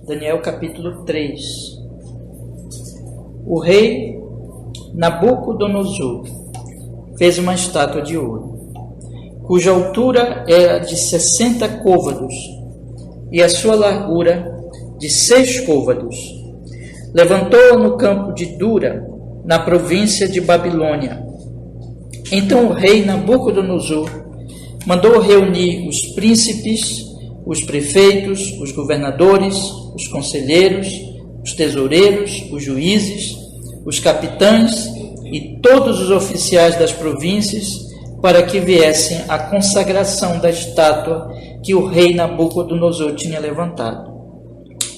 Daniel capítulo 3. O rei Nabucodonosor fez uma estátua de ouro, cuja altura era de 60 côvados e a sua largura de 6 côvados. Levantou-a no campo de Dura, na província de Babilônia. Então o rei Nabucodonosor mandou reunir os príncipes, os prefeitos, os governadores, os conselheiros, os tesoureiros, os juízes, os capitães e todos os oficiais das províncias para que viessem à consagração da estátua que o rei Nabucodonosor tinha levantado.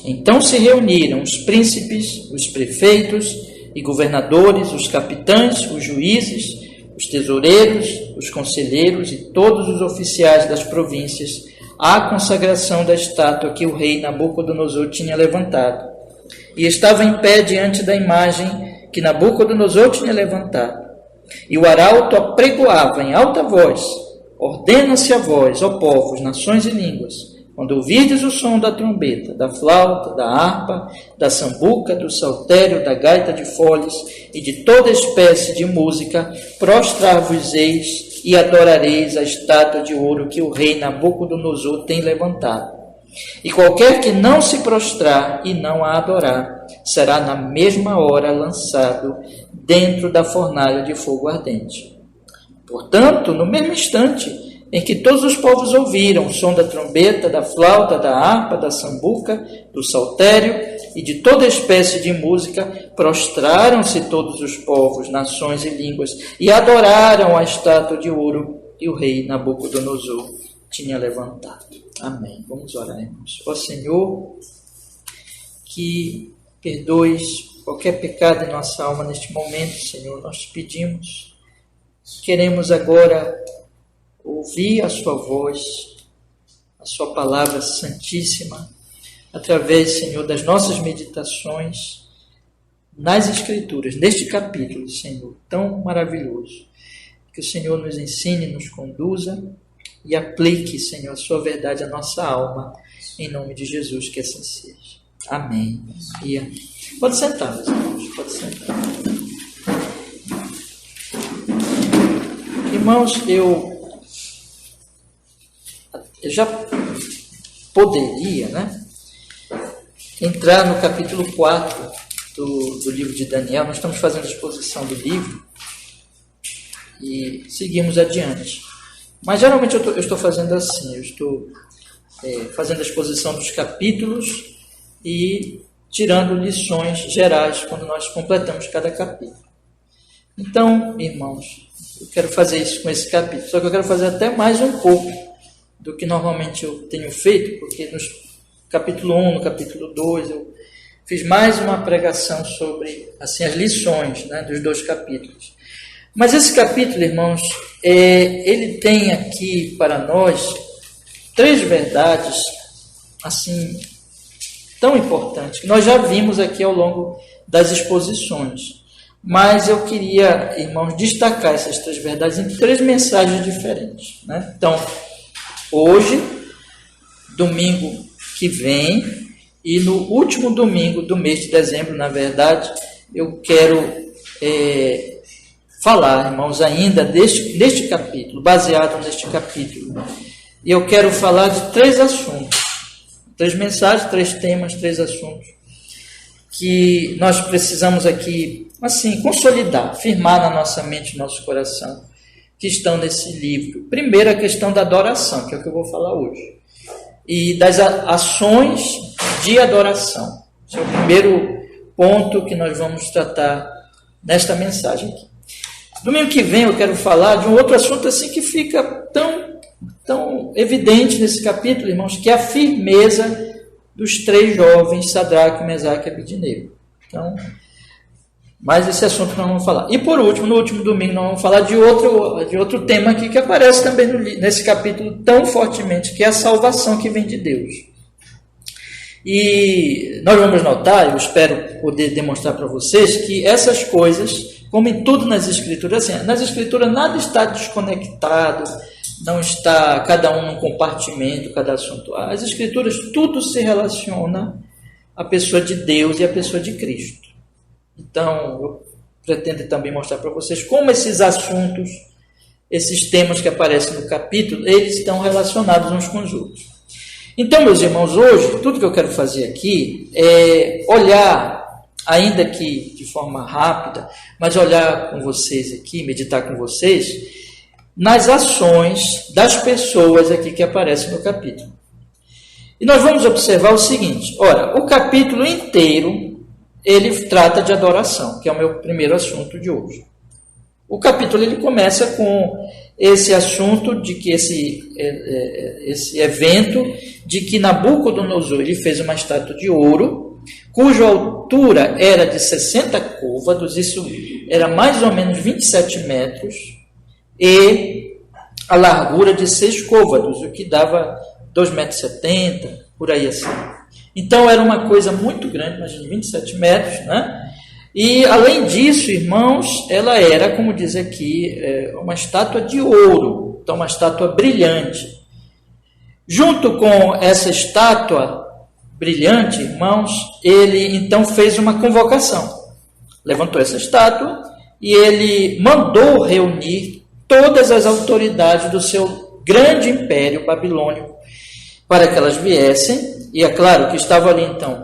Então se reuniram os príncipes, os prefeitos e governadores, os capitães, os juízes, os tesoureiros, os conselheiros e todos os oficiais das províncias à consagração da estátua que o rei Nabucodonosor tinha levantado. E estava em pé diante da imagem que Nabucodonosor tinha levantado. E o arauto apregoava em alta voz: ordena-se a vós, ó povos, nações e línguas, quando ouvirdes o som da trombeta, da flauta, da harpa, da sambuca, do saltério, da gaita de foles e de toda espécie de música, prostrar-vos-eis e adorareis a estátua de ouro que o rei Nabucodonosor tem levantado. E qualquer que não se prostrar e não a adorar, será na mesma hora lançado dentro da fornalha de fogo ardente. Portanto, no mesmo instante em que todos os povos ouviram o som da trombeta, da flauta, da harpa, da sambuca, do saltério e de toda espécie de música, prostraram-se todos os povos, nações e línguas e adoraram a estátua de ouro que o rei Nabucodonosor tinha levantado. Amém. Vamos orar, irmãos. Ó Senhor, que perdoes qualquer pecado em nossa alma neste momento, Senhor, nós te pedimos. Queremos agora ouvir a sua voz, a sua palavra santíssima, através, Senhor, das nossas meditações nas Escrituras, neste capítulo, Senhor, tão maravilhoso. Que o Senhor nos ensine, nos conduza e aplique, Senhor, a sua verdade à nossa alma, em nome de Jesus, que assim seja. Amém. E amém. Pode sentar, meus irmãos, pode sentar. Irmãos, eu já poderia, entrar no capítulo 4 do livro de Daniel. Nós estamos fazendo a exposição do livro e seguimos adiante. Mas geralmente eu estou fazendo assim, eu estou fazendo a exposição dos capítulos e tirando lições gerais quando nós completamos cada capítulo. Então, irmãos, eu quero fazer isso com esse capítulo, só que eu quero fazer até mais um pouco do que normalmente eu tenho feito, porque no capítulo 1, no capítulo 2, eu fiz mais uma pregação sobre assim, as lições dos 2 capítulos. Mas esse capítulo, irmãos, ele tem aqui para nós 3 verdades assim tão importantes, que nós já vimos aqui ao longo das exposições. Mas eu queria, irmãos, destacar essas 3 verdades em 3 mensagens diferentes. Então, hoje, domingo que vem, e no último domingo do mês de dezembro, na verdade, eu quero falar, irmãos, ainda deste capítulo, baseado neste capítulo. E eu quero falar de 3 assuntos, 3 mensagens, 3 temas, 3 assuntos, que nós precisamos aqui, assim, consolidar, firmar na nossa mente, no nosso coração, que estão nesse livro. Primeiro, a questão da adoração, que é o que eu vou falar hoje, e das ações de adoração. Esse é o primeiro ponto que nós vamos tratar nesta mensagem aqui. Domingo que vem eu quero falar de um outro assunto assim que fica tão evidente nesse capítulo, irmãos, que é a firmeza dos 3 jovens, Sadraque, Mesaque e Abednego. Então, mas esse assunto nós vamos falar. E por último, no último domingo, nós vamos falar de outro tema aqui que aparece também nesse capítulo tão fortemente, que é a salvação que vem de Deus. E nós vamos notar, eu espero poder demonstrar para vocês, que essas coisas, como em tudo nas Escrituras, assim, nas Escrituras nada está desconectado, não está cada um num compartimento, cada assunto. As Escrituras, tudo se relaciona a pessoa de Deus e a pessoa de Cristo. Então, eu pretendo também mostrar para vocês como esses assuntos, esses temas que aparecem no capítulo, eles estão relacionados uns com os outros. Então, meus irmãos, hoje, tudo que eu quero fazer aqui é olhar, ainda que de forma rápida, mas olhar com vocês aqui, meditar com vocês, nas ações das pessoas aqui que aparecem no capítulo. E nós vamos observar o seguinte, ora, o capítulo inteiro, ele trata de adoração, que é o meu primeiro assunto de hoje. O capítulo ele começa com esse assunto de que esse evento de que Nabucodonosor ele fez uma estátua de ouro, cuja altura era de 60 côvados, isso era mais ou menos 27 metros, e a largura de 6 côvados, o que dava 2,70 m, por aí assim. Então era uma coisa muito grande, imagina, 27 metros, né? E além disso, irmãos, ela era, como diz aqui, uma estátua de ouro, então uma estátua brilhante. Junto com essa estátua brilhante, irmãos, ele então fez uma convocação. Levantou essa estátua e ele mandou reunir todas as autoridades do seu grande império babilônico para que elas viessem. E é claro que estava ali então,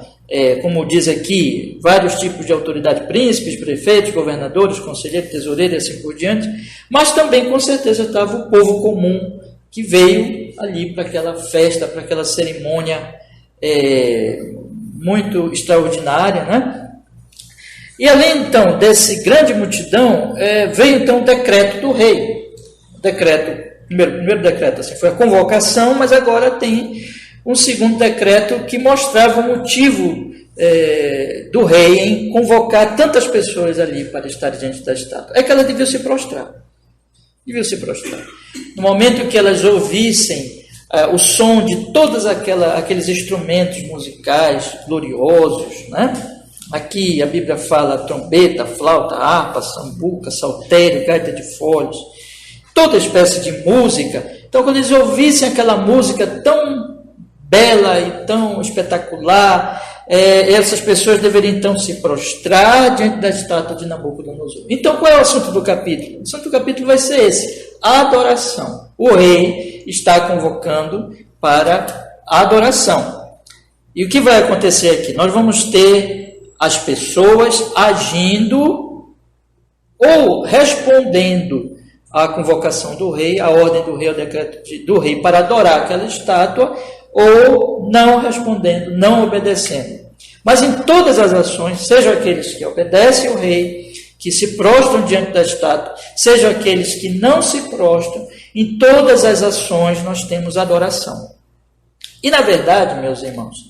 como diz aqui, vários tipos de autoridade, príncipes, prefeitos, governadores, conselheiros, tesoureiros e assim por diante, mas também com certeza estava o povo comum que veio ali para aquela festa, para aquela cerimônia muito extraordinária, né? E além então desse grande multidão, veio então o decreto do rei. Primeiro decreto assim, foi a convocação, mas agora tem um segundo decreto que mostrava o motivo do rei em convocar tantas pessoas ali para estar diante da estátua. É que ela devia se prostrar. No momento que elas ouvissem o som de todos aqueles instrumentos musicais gloriosos, né? Aqui a Bíblia fala trombeta, flauta, harpa, sambuca, saltério, gaita de folhos, toda espécie de música. Então, quando eles ouvissem aquela música tão bela e tão espetacular, essas pessoas deveriam então se prostrar diante da estátua de Nabucodonosor. Então, qual é o assunto do capítulo? O assunto do capítulo vai ser esse: a adoração. O rei está convocando para a adoração. E o que vai acontecer aqui? Nós vamos ter as pessoas agindo ou respondendo à convocação do rei, à ordem do rei, ao decreto do rei para adorar aquela estátua, ou não respondendo, não obedecendo. Mas em todas as ações, sejam aqueles que obedecem o rei, que se prostram diante da estátua, sejam aqueles que não se prostram, em todas as ações nós temos adoração. E na verdade, meus irmãos,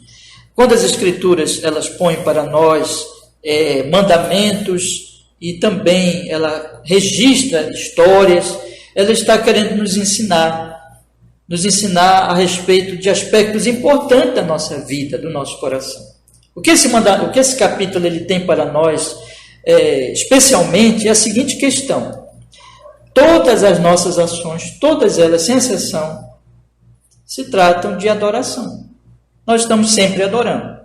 quando as Escrituras elas põem para nós mandamentos e também ela registra histórias, ela está querendo nos ensinar a respeito de aspectos importantes da nossa vida, do nosso coração. O que esse capítulo ele tem para nós, especialmente, é a seguinte questão: todas as nossas ações, todas elas, sem exceção, se tratam de adoração. Nós estamos sempre adorando.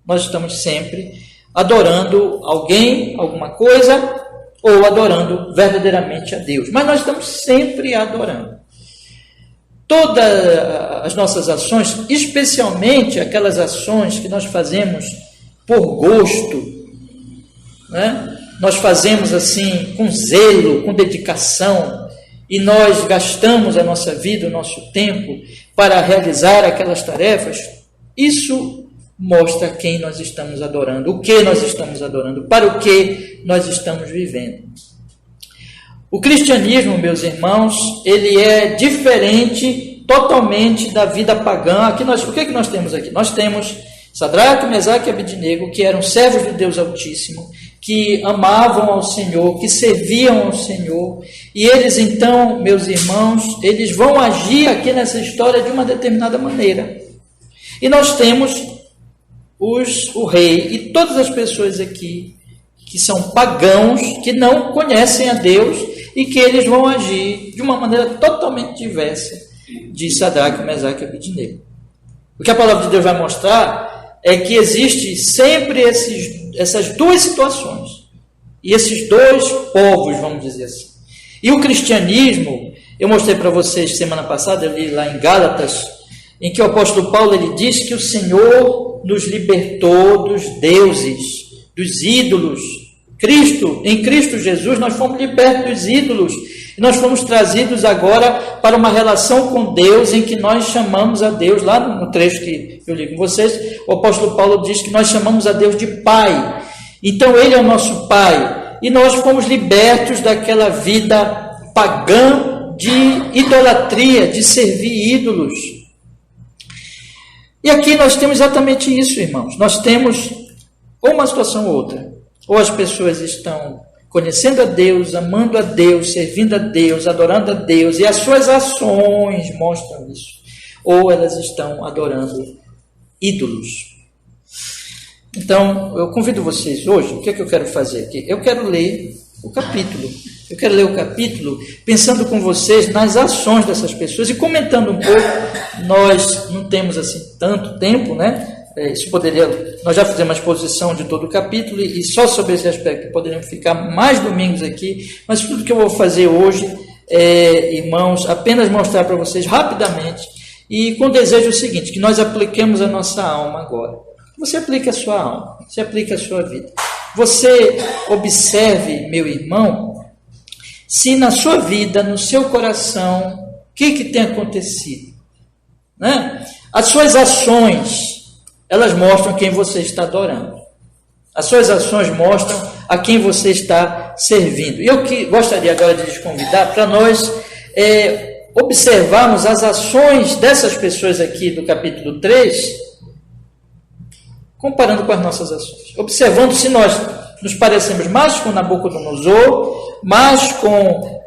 Nós estamos sempre adorando alguém, alguma coisa, ou adorando verdadeiramente a Deus. Mas nós estamos sempre adorando. Todas as nossas ações, especialmente aquelas ações que nós fazemos por gosto, né? Nós fazemos assim com zelo, com dedicação, e nós gastamos a nossa vida, o nosso tempo para realizar aquelas tarefas. Isso mostra quem nós estamos adorando, o que nós estamos adorando, para o que nós estamos vivendo. O cristianismo, meus irmãos, ele é diferente totalmente da vida pagã. O que nós temos aqui? Nós temos Sadraque, Mesaque e Abednego, que eram servos do Deus Altíssimo, que amavam ao Senhor, que serviam ao Senhor, e eles então, meus irmãos, eles vão agir aqui nessa história de uma determinada maneira. E nós temos o rei e todas as pessoas aqui que são pagãos, que não conhecem a Deus e que eles vão agir de uma maneira totalmente diversa de Sadraque, Mesaque e Abednego. O que a palavra de Deus vai mostrar é que existe sempre essas duas situações, e esses dois povos, vamos dizer assim. E o cristianismo, eu mostrei para vocês semana passada, eu li lá em Gálatas, em que o apóstolo Paulo ele diz que o Senhor nos libertou dos deuses, dos ídolos. Em Cristo Jesus, nós fomos libertos dos ídolos, e nós fomos trazidos agora para uma relação com Deus, em que nós chamamos a Deus, lá no trecho que eu li com vocês, o apóstolo Paulo diz que nós chamamos a Deus de Pai. Então Ele é o nosso Pai, e nós fomos libertos daquela vida pagã de idolatria, de servir ídolos. E aqui nós temos exatamente isso, irmãos. Nós temos ou uma situação ou outra. Ou as pessoas estão conhecendo a Deus, amando a Deus, servindo a Deus, adorando a Deus, e as suas ações mostram isso. Ou elas estão adorando ídolos. Então, eu convido vocês hoje, o que é que eu quero fazer aqui? Eu quero ler o capítulo. Eu quero ler o capítulo pensando com vocês nas ações dessas pessoas e comentando um pouco. Nós não temos assim tanto tempo, né? Nós já fizemos uma exposição de todo o capítulo e só sobre esse aspecto poderiam ficar mais domingos aqui, mas tudo que eu vou fazer hoje, irmãos, apenas mostrar para vocês rapidamente e com o desejo seguinte, que nós apliquemos a nossa alma agora. Você aplique a sua alma, você aplique a sua vida. Você observe, meu irmão, se na sua vida, no seu coração, o que tem acontecido, né? As suas ações, elas mostram quem você está adorando. As suas ações mostram a quem você está servindo. E eu gostaria agora de lhes convidar para nós observarmos as ações dessas pessoas aqui do capítulo 3, comparando com as nossas ações. Observando se nós nos parecemos mais com Nabucodonosor, mais com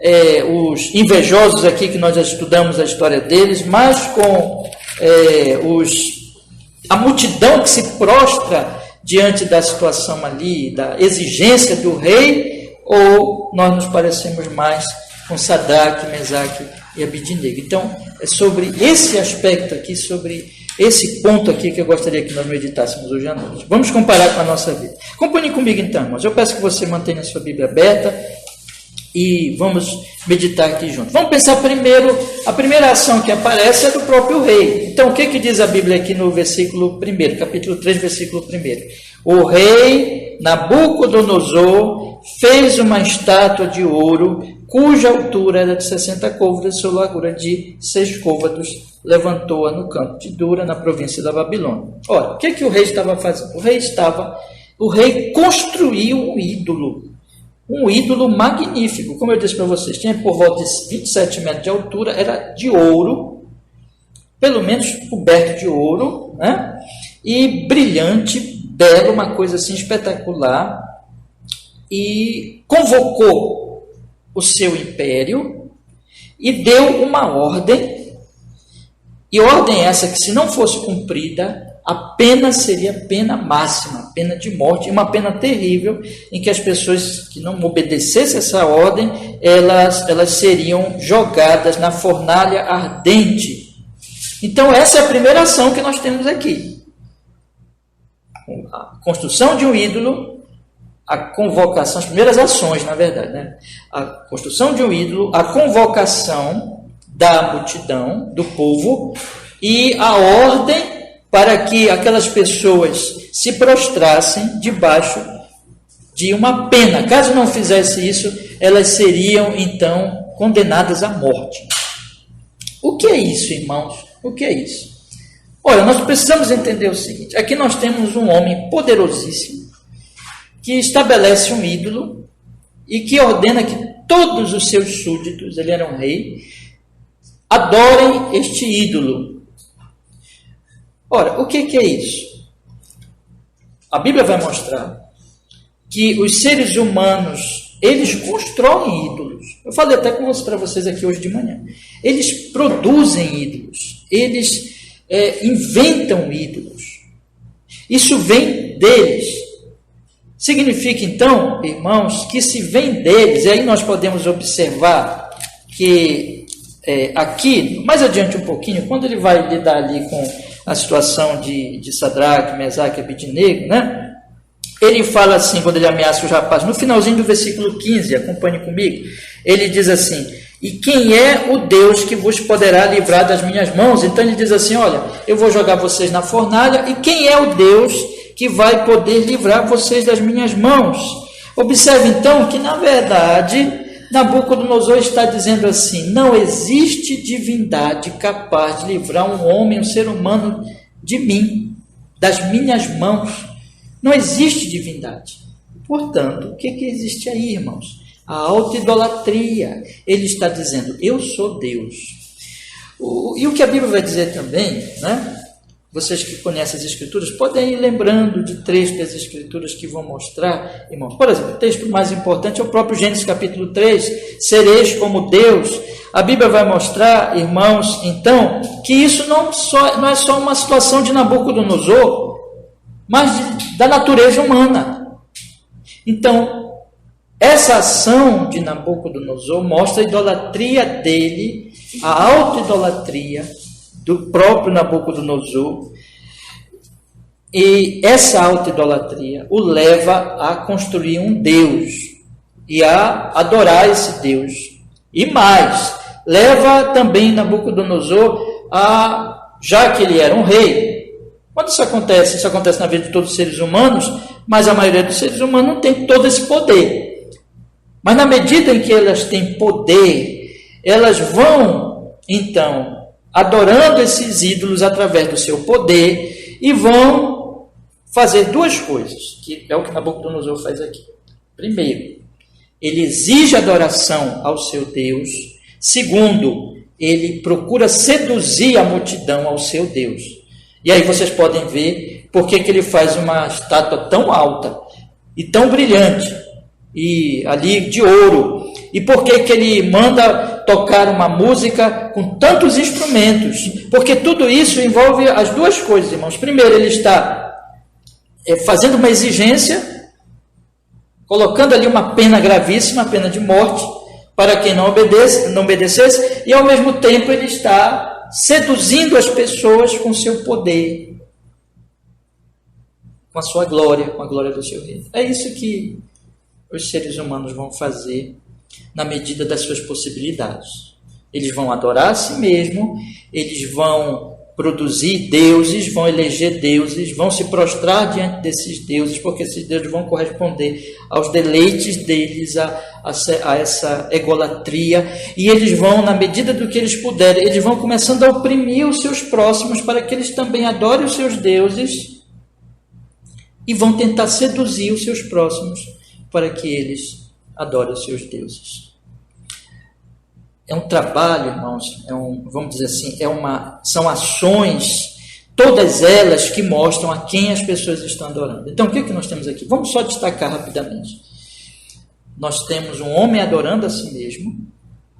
os invejosos aqui, que nós já estudamos a história deles, mais com a multidão que se prostra diante da situação ali, da exigência do rei, ou nós nos parecemos mais com Sadraque, Mesaque e Abidnego. Então, é sobre esse aspecto aqui, sobre esse ponto aqui que eu gostaria que nós meditássemos hoje à noite. Vamos comparar com a nossa vida. Acompanhe comigo então, irmãos. Eu peço que você mantenha a sua Bíblia aberta e vamos meditar aqui juntos. Vamos pensar primeiro, a primeira ação que aparece é do próprio rei. Então, o que diz a Bíblia aqui no versículo 1, capítulo 3, versículo 1? O rei Nabucodonosor fez uma estátua de ouro, cuja altura era de 60 côvados e sua largura de 6 côvados, levantou-a no campo de Dura, na província da Babilônia. Ora, o que o rei estava fazendo? O rei construiu um ídolo magnífico, como eu disse para vocês, tinha por volta de 27 metros de altura, era de ouro, pelo menos coberto de ouro, né? E brilhante, belo, uma coisa assim espetacular, e convocou o seu império e deu uma ordem, e ordem essa que, se não fosse cumprida, a pena seria pena máxima, pena de morte, uma pena terrível, em que as pessoas que não obedecessem essa ordem, elas seriam jogadas na fornalha ardente. Então, essa é a primeira ação que nós temos aqui. A construção de um ídolo, a convocação, as primeiras ações, na verdade, né? A construção de um ídolo, a convocação da multidão, do povo, e a ordem para que aquelas pessoas se prostrassem debaixo de uma pena. Caso não fizesse isso, elas seriam, então, condenadas à morte. O que é isso, irmãos? O que é isso? Olha, nós precisamos entender o seguinte. Aqui nós temos um homem poderosíssimo que estabelece um ídolo e que ordena que todos os seus súditos, ele era um rei, adorem este ídolo. Ora, o que é isso? A Bíblia vai mostrar que os seres humanos, eles constroem ídolos. Eu falei até para vocês aqui hoje de manhã. Eles produzem ídolos. Eles inventam ídolos. Isso vem deles. Significa, então, irmãos, que se vem deles, e aí nós podemos observar que aqui, mais adiante um pouquinho, quando ele vai lidar ali com a situação de Sadraque, Mesaque e Abednego, né? Ele fala assim, quando ele ameaça os rapazes, no finalzinho do versículo 15, acompanhe comigo, ele diz assim: e quem é o Deus que vos poderá livrar das minhas mãos? Então ele diz assim: olha, eu vou jogar vocês na fornalha, e quem é o Deus que vai poder livrar vocês das minhas mãos? Observe então que, na verdade, Nabucodonosor está dizendo assim: não existe divindade capaz de livrar um homem, um ser humano, de mim, das minhas mãos. Não existe divindade. Portanto, o que existe aí, irmãos? A autoidolatria. Ele está dizendo: eu sou Deus. E o que a Bíblia vai dizer também, né? Vocês que conhecem as Escrituras podem ir lembrando de trechos das Escrituras que vão mostrar, irmãos. Por exemplo, o texto mais importante é o próprio Gênesis capítulo 3, sereis como Deus. A Bíblia vai mostrar, irmãos, então, que isso não é só uma situação de Nabucodonosor, mas da natureza humana. Então, essa ação de Nabucodonosor mostra a idolatria dele, a autoidolatria do próprio Nabucodonosor, e essa autoidolatria o leva a construir um Deus e a adorar esse Deus. E mais, leva também Nabucodonosor a, já que ele era um rei. Quando isso acontece na vida de todos os seres humanos, mas a maioria dos seres humanos não tem todo esse poder. Mas na medida em que elas têm poder, elas vão, então, adorando esses ídolos através do seu poder e vão fazer duas coisas, que é o que Nabucodonosor faz aqui. Primeiro, ele exige adoração ao seu Deus. Segundo, ele procura seduzir a multidão ao seu Deus. E aí vocês podem ver por que ele faz uma estátua tão alta e tão brilhante, e ali de ouro, e por que ele manda tocar uma música com tantos instrumentos, porque tudo isso envolve as duas coisas, irmãos. Primeiro, ele está fazendo uma exigência, colocando ali uma pena gravíssima, a pena de morte, para quem não obedecesse, e ao mesmo tempo ele está seduzindo as pessoas com seu poder, com a sua glória, com a glória do seu reino. É isso que os seres humanos vão fazer na medida das suas possibilidades. Eles vão adorar a si mesmo, eles vão produzir deuses, vão eleger deuses, vão se prostrar diante desses deuses, porque esses deuses vão corresponder aos deleites deles, a essa egolatria, e eles vão, na medida do que eles puderem, eles vão começando a oprimir os seus próximos para que eles também adorem os seus deuses, e vão tentar seduzir os seus próximos para que eles adorem os seus deuses. É um trabalho, irmãos, vamos dizer assim, são ações, todas elas que mostram a quem as pessoas estão adorando. Então, o que nós temos aqui? Vamos só destacar rapidamente. Nós temos um homem adorando a si mesmo,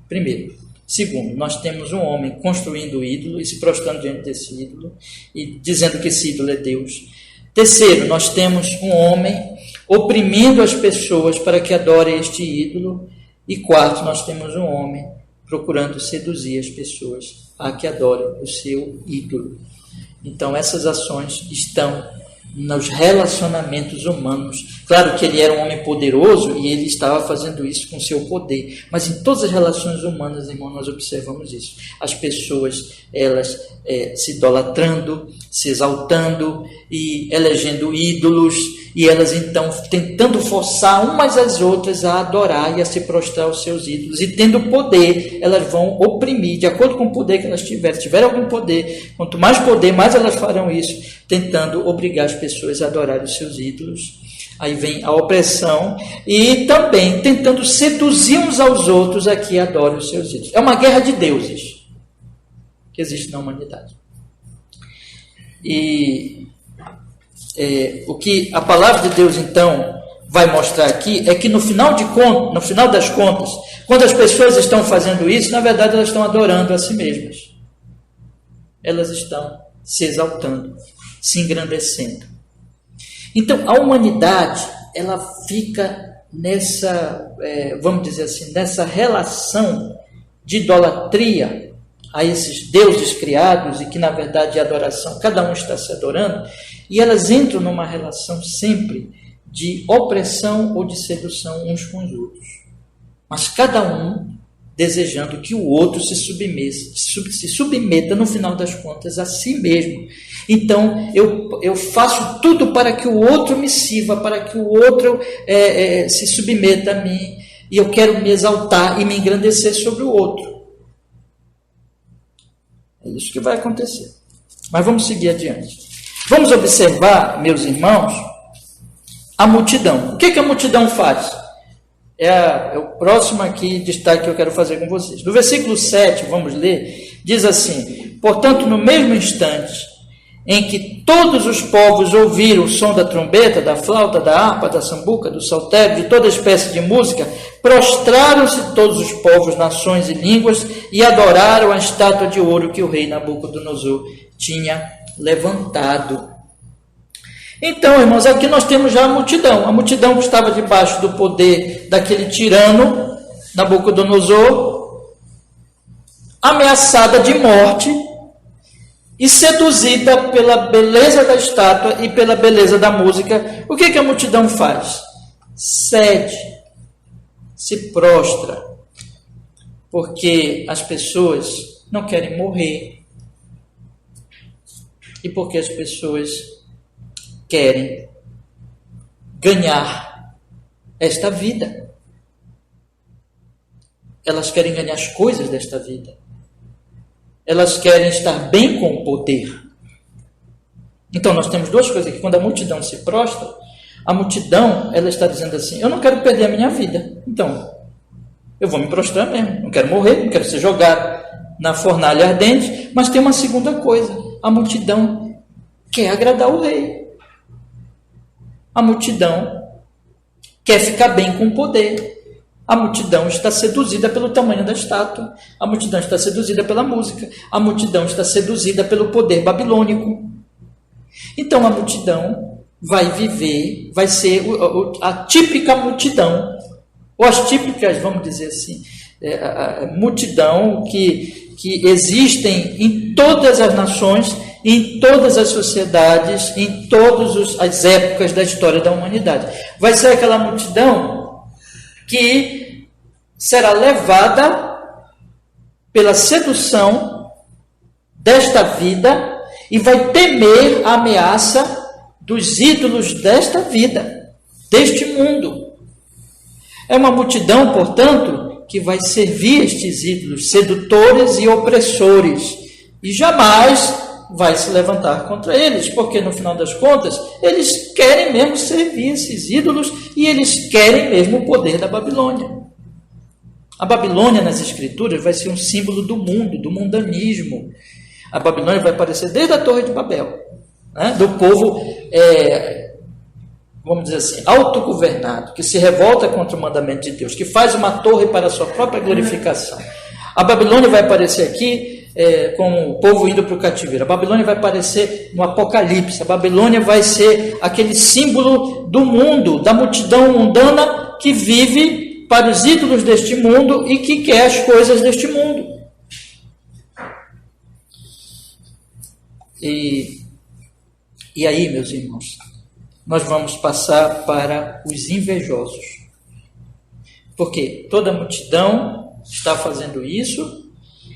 primeiro. Segundo, nós temos um homem construindo o ídolo e se prostrando diante desse ídolo e dizendo que esse ídolo é Deus. Terceiro, nós temos um homem oprimindo as pessoas para que adorem este ídolo. E quarto, nós temos um homem procurando seduzir as pessoas a que adorem o seu ídolo. Então, essas ações estão nos relacionamentos humanos. Claro que ele era um homem poderoso e ele estava fazendo isso com seu poder, mas em todas as relações humanas, irmão, nós observamos isso. As pessoas, elas se idolatrando, se exaltando e elegendo ídolos, e elas então tentando forçar umas às outras a adorar e a se prostrar aos seus ídolos, e tendo poder, elas vão oprimir, de acordo com o poder que elas tiverem. Se tiverem algum poder, quanto mais poder, mais elas farão isso, tentando obrigar as pessoas a adorarem os seus ídolos. Aí vem a opressão, e também tentando seduzir uns aos outros a que adorem os seus ídolos. É uma guerra de deuses que existe na humanidade. E o que a palavra de Deus, então, vai mostrar aqui é que no final das contas, quando as pessoas estão fazendo isso, na verdade elas estão adorando a si mesmas. Elas estão se exaltando, se engrandecendo. Então, a humanidade, ela fica nessa, vamos dizer assim, nessa relação de idolatria a esses deuses criados e que na verdade é adoração, cada um está se adorando, e elas entram numa relação sempre de opressão ou de sedução uns com os outros. Mas cada um desejando que o outro se submeta no final das contas a si mesmo. Então eu faço tudo para que o outro me sirva, para que o outro se submeta a mim, e eu quero me exaltar e me engrandecer sobre o outro. É isso que vai acontecer. Mas vamos seguir adiante. Vamos observar, meus irmãos, a multidão. O que a multidão faz? É o próximo aqui destaque que eu quero fazer com vocês. No versículo 7, vamos ler, diz assim: portanto, no mesmo instante em que todos os povos ouviram o som da trombeta, da flauta, da harpa, da sambuca, do saltério, de toda espécie de música, prostraram-se todos os povos, nações e línguas e adoraram a estátua de ouro que o rei Nabucodonosor tinha levantado. Então, irmãos, aqui nós temos já a multidão que estava debaixo do poder daquele tirano, Nabucodonosor, ameaçada de morte e seduzida pela beleza da estátua e pela beleza da música. O que a multidão faz? Cede, se prostra, porque as pessoas não querem morrer e porque as pessoas querem ganhar esta vida. Elas querem ganhar as coisas desta vida. Elas querem estar bem com o poder. Então nós temos duas coisas aqui. Quando a multidão se prostra, a multidão, ela está dizendo assim: eu não quero perder a minha vida, então eu vou me prostrar mesmo, não quero morrer, não quero ser jogado na fornalha ardente. Mas tem uma segunda coisa: a multidão quer agradar o rei. A multidão quer ficar bem com o poder. A multidão está seduzida pelo tamanho da estátua. A multidão está seduzida pela música. A multidão está seduzida pelo poder babilônico. Então a multidão vai viver, vai ser a típica multidão, ou as típicas, vamos dizer assim, a multidão que existem em todas as nações, em todas as sociedades, em todas as épocas da história da humanidade. Vai ser aquela multidão que será levada pela sedução desta vida e vai temer a ameaça dos ídolos desta vida, deste mundo. É uma multidão, portanto, que vai servir estes ídolos sedutores e opressores e jamais vai se levantar contra eles, porque no final das contas eles querem mesmo servir esses ídolos e eles querem mesmo o poder da Babilônia. A Babilônia nas Escrituras vai ser um símbolo do mundo, do mundanismo. A Babilônia vai aparecer desde a Torre de Babel, né? Do povo, vamos dizer assim, autogovernado, que se revolta contra o mandamento de Deus, que faz uma torre para a sua própria glorificação. A Babilônia vai aparecer aqui com o povo indo para o cativeiro. A Babilônia vai aparecer no Apocalipse. A Babilônia vai ser aquele símbolo do mundo, da multidão mundana que vive para os ídolos deste mundo e que quer as coisas deste mundo. E aí, meus irmãos, nós vamos passar para os invejosos. Porque toda a multidão está fazendo isso,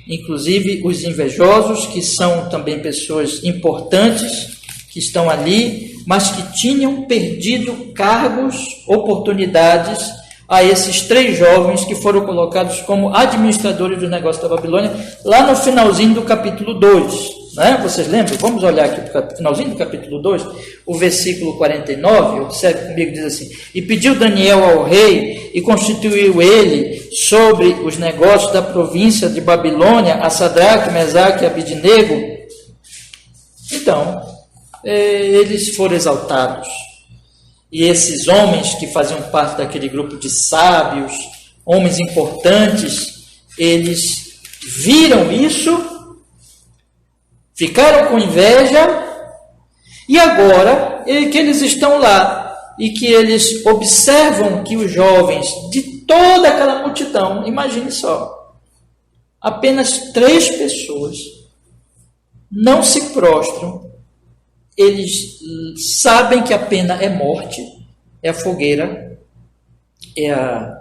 inclusive os invejosos, que são também pessoas importantes, que estão ali, mas que tinham perdido cargos, oportunidades a esses 3 jovens que foram colocados como administradores do negócio da Babilônia, lá no finalzinho do capítulo 2. Né? Vocês lembram? Vamos olhar aqui para o finalzinho do capítulo 2, o versículo 49, observe comigo, diz assim: e pediu Daniel ao rei, e constituiu ele sobre os negócios da província de Babilônia a Sadraque, Mesaque e Abidnego. Então, eles foram exaltados. E esses homens que faziam parte daquele grupo de sábios, homens importantes, eles viram isso, ficaram com inveja, e agora que eles estão lá e que eles observam que os jovens de toda aquela multidão, imagine só, apenas 3 pessoas não se prostram. Eles sabem que a pena é morte, é a fogueira, é a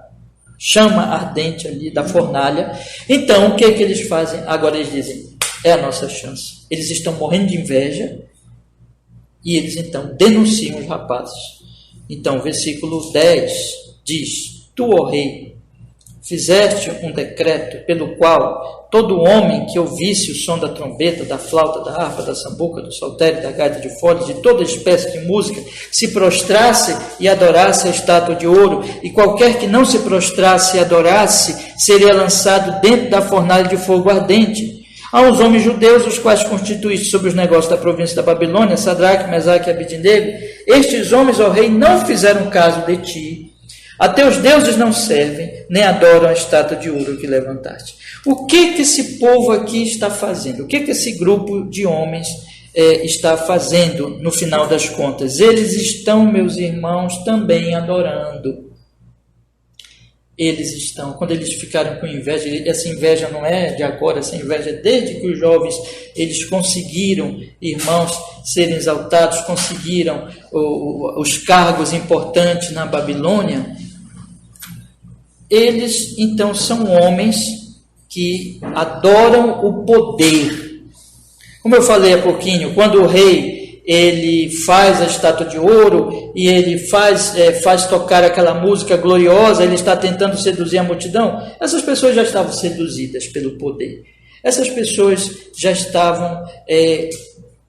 chama ardente ali da fornalha. Então, o que é que eles fazem? Agora eles dizem, é a nossa chance. Eles estão morrendo de inveja e eles então denunciam os rapazes. Então, versículo 10 diz, tu, ó rei, fizeste um decreto pelo qual todo homem que ouvisse o som da trombeta, da flauta, da harpa, da sambuca, do saltério, da gaita de fole, de toda espécie de música, se prostrasse e adorasse a estátua de ouro, e qualquer que não se prostrasse e adorasse, seria lançado dentro da fornalha de fogo ardente. Há uns homens judeus, os quais constituíste sobre os negócios da província da Babilônia, Sadraque, Mesaque e Abednego. Estes homens, ó rei, não fizeram caso de ti. A teus deuses não servem, nem adoram a estátua de ouro que levantaste. O que esse povo aqui está fazendo? O que esse grupo de homens está fazendo no final das contas? Eles estão, meus irmãos, também adorando. Eles estão, quando eles ficaram com inveja, essa inveja não é de agora, essa inveja é desde que os jovens, eles conseguiram, irmãos, serem exaltados, conseguiram os cargos importantes na Babilônia. Eles, então, são homens que adoram o poder. Como eu falei há pouquinho, quando o rei ele faz a estátua de ouro e ele faz tocar aquela música gloriosa, ele está tentando seduzir a multidão, essas pessoas já estavam seduzidas pelo poder. Essas pessoas já estavam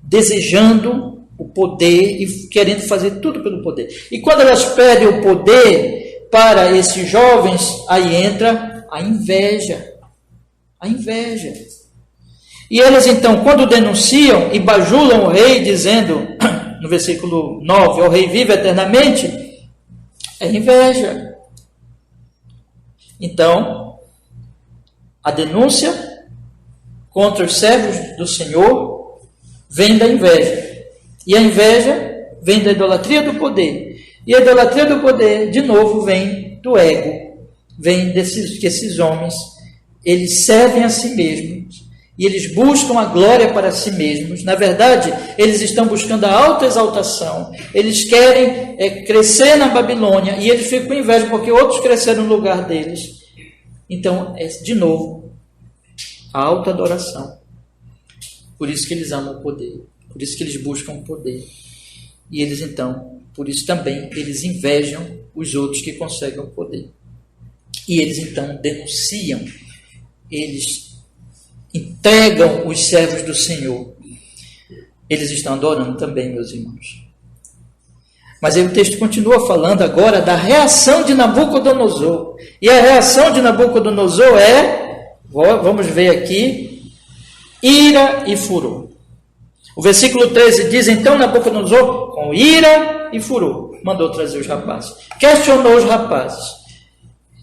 desejando o poder e querendo fazer tudo pelo poder. E quando elas pedem o poder para esses jovens, aí entra a inveja. A inveja. E eles então, quando denunciam e bajulam o rei, dizendo, no versículo 9, o rei vive eternamente, é inveja. Então, a denúncia contra os servos do Senhor vem da inveja. E a inveja vem da idolatria do poder. E a idolatria do poder, de novo, vem do ego. Vem que esses homens, eles servem a si mesmos. E eles buscam a glória para si mesmos. Na verdade, eles estão buscando a autoexaltação. Eles querem crescer na Babilônia. E eles ficam com inveja porque outros cresceram no lugar deles. Então, de novo, a autoadoração. Por isso que eles amam o poder. Por isso que eles buscam o poder. E eles, então, por isso também, eles invejam os outros que conseguem o poder. E eles, então, denunciam. Eles entregam os servos do Senhor. Eles estão adorando também, meus irmãos. Mas aí o texto continua falando agora da reação de Nabucodonosor. E a reação de Nabucodonosor vamos ver aqui, ira e furor. O versículo 13 diz, então Nabucodonosor, com ira e furor, mandou trazer os rapazes. Questionou os rapazes.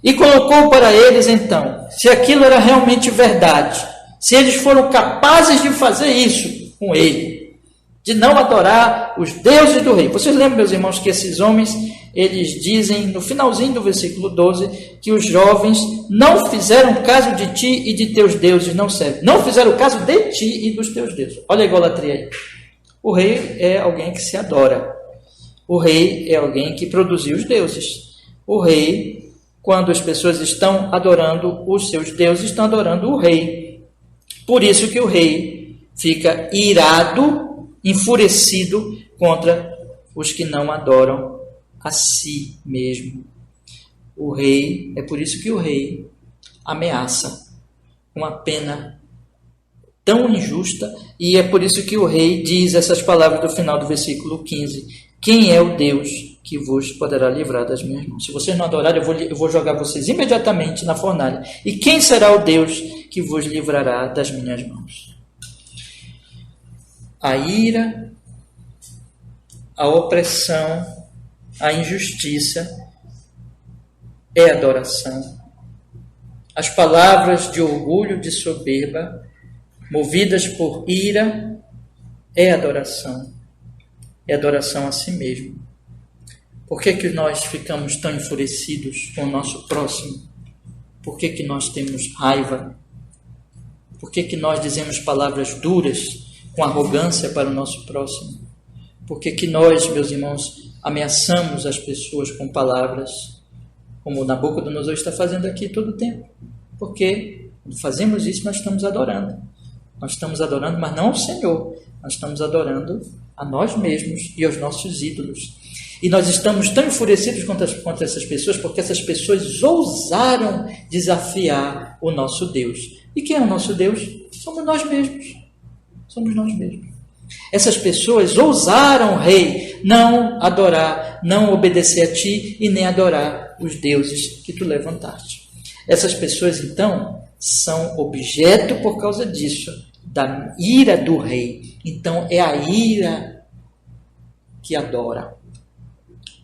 E colocou para eles, então, se aquilo era realmente verdade. Se eles foram capazes de fazer isso com ele, de não adorar os deuses do rei. Vocês lembram, meus irmãos, que esses homens, eles dizem, no finalzinho do versículo 12, que os jovens não fizeram caso de ti e de teus deuses não servem. Não fizeram caso de ti e dos teus deuses. Olha a idolatria aí. O rei é alguém que se adora. O rei é alguém que produziu os deuses. O rei, quando as pessoas estão adorando os seus deuses, estão adorando o rei. Por isso que o rei fica irado, enfurecido contra os que não adoram a si mesmo. É por isso que o rei ameaça uma pena tão injusta, e é por isso que o rei diz essas palavras do final do versículo 15: quem é o Deus que vos poderá livrar das minhas mãos? Se vocês não adorarem, eu vou jogar vocês imediatamente na fornalha. E quem será o Deus que vos livrará das minhas mãos? A ira, a opressão, a injustiça é adoração. As palavras de orgulho, de soberba, movidas por ira, é adoração. É adoração a si mesmo. Por que nós ficamos tão enfurecidos com o nosso próximo? Por que nós temos raiva? Por que nós dizemos palavras duras com arrogância para o nosso próximo? Por que nós, meus irmãos, ameaçamos as pessoas com palavras, como o Nabucodonosor está fazendo aqui todo o tempo? Porque quando fazemos isso, nós estamos adorando. Nós estamos adorando, mas não ao Senhor. Nós estamos adorando a nós mesmos e aos nossos ídolos. E nós estamos tão enfurecidos contra essas pessoas, porque essas pessoas ousaram desafiar o nosso Deus. E quem é o nosso Deus? Somos nós mesmos. Somos nós mesmos. Essas pessoas ousaram, rei, não adorar, não obedecer a ti e nem adorar os deuses que tu levantaste. Essas pessoas, então, são objeto, por causa disso, da ira do rei. Então, é a ira que adora,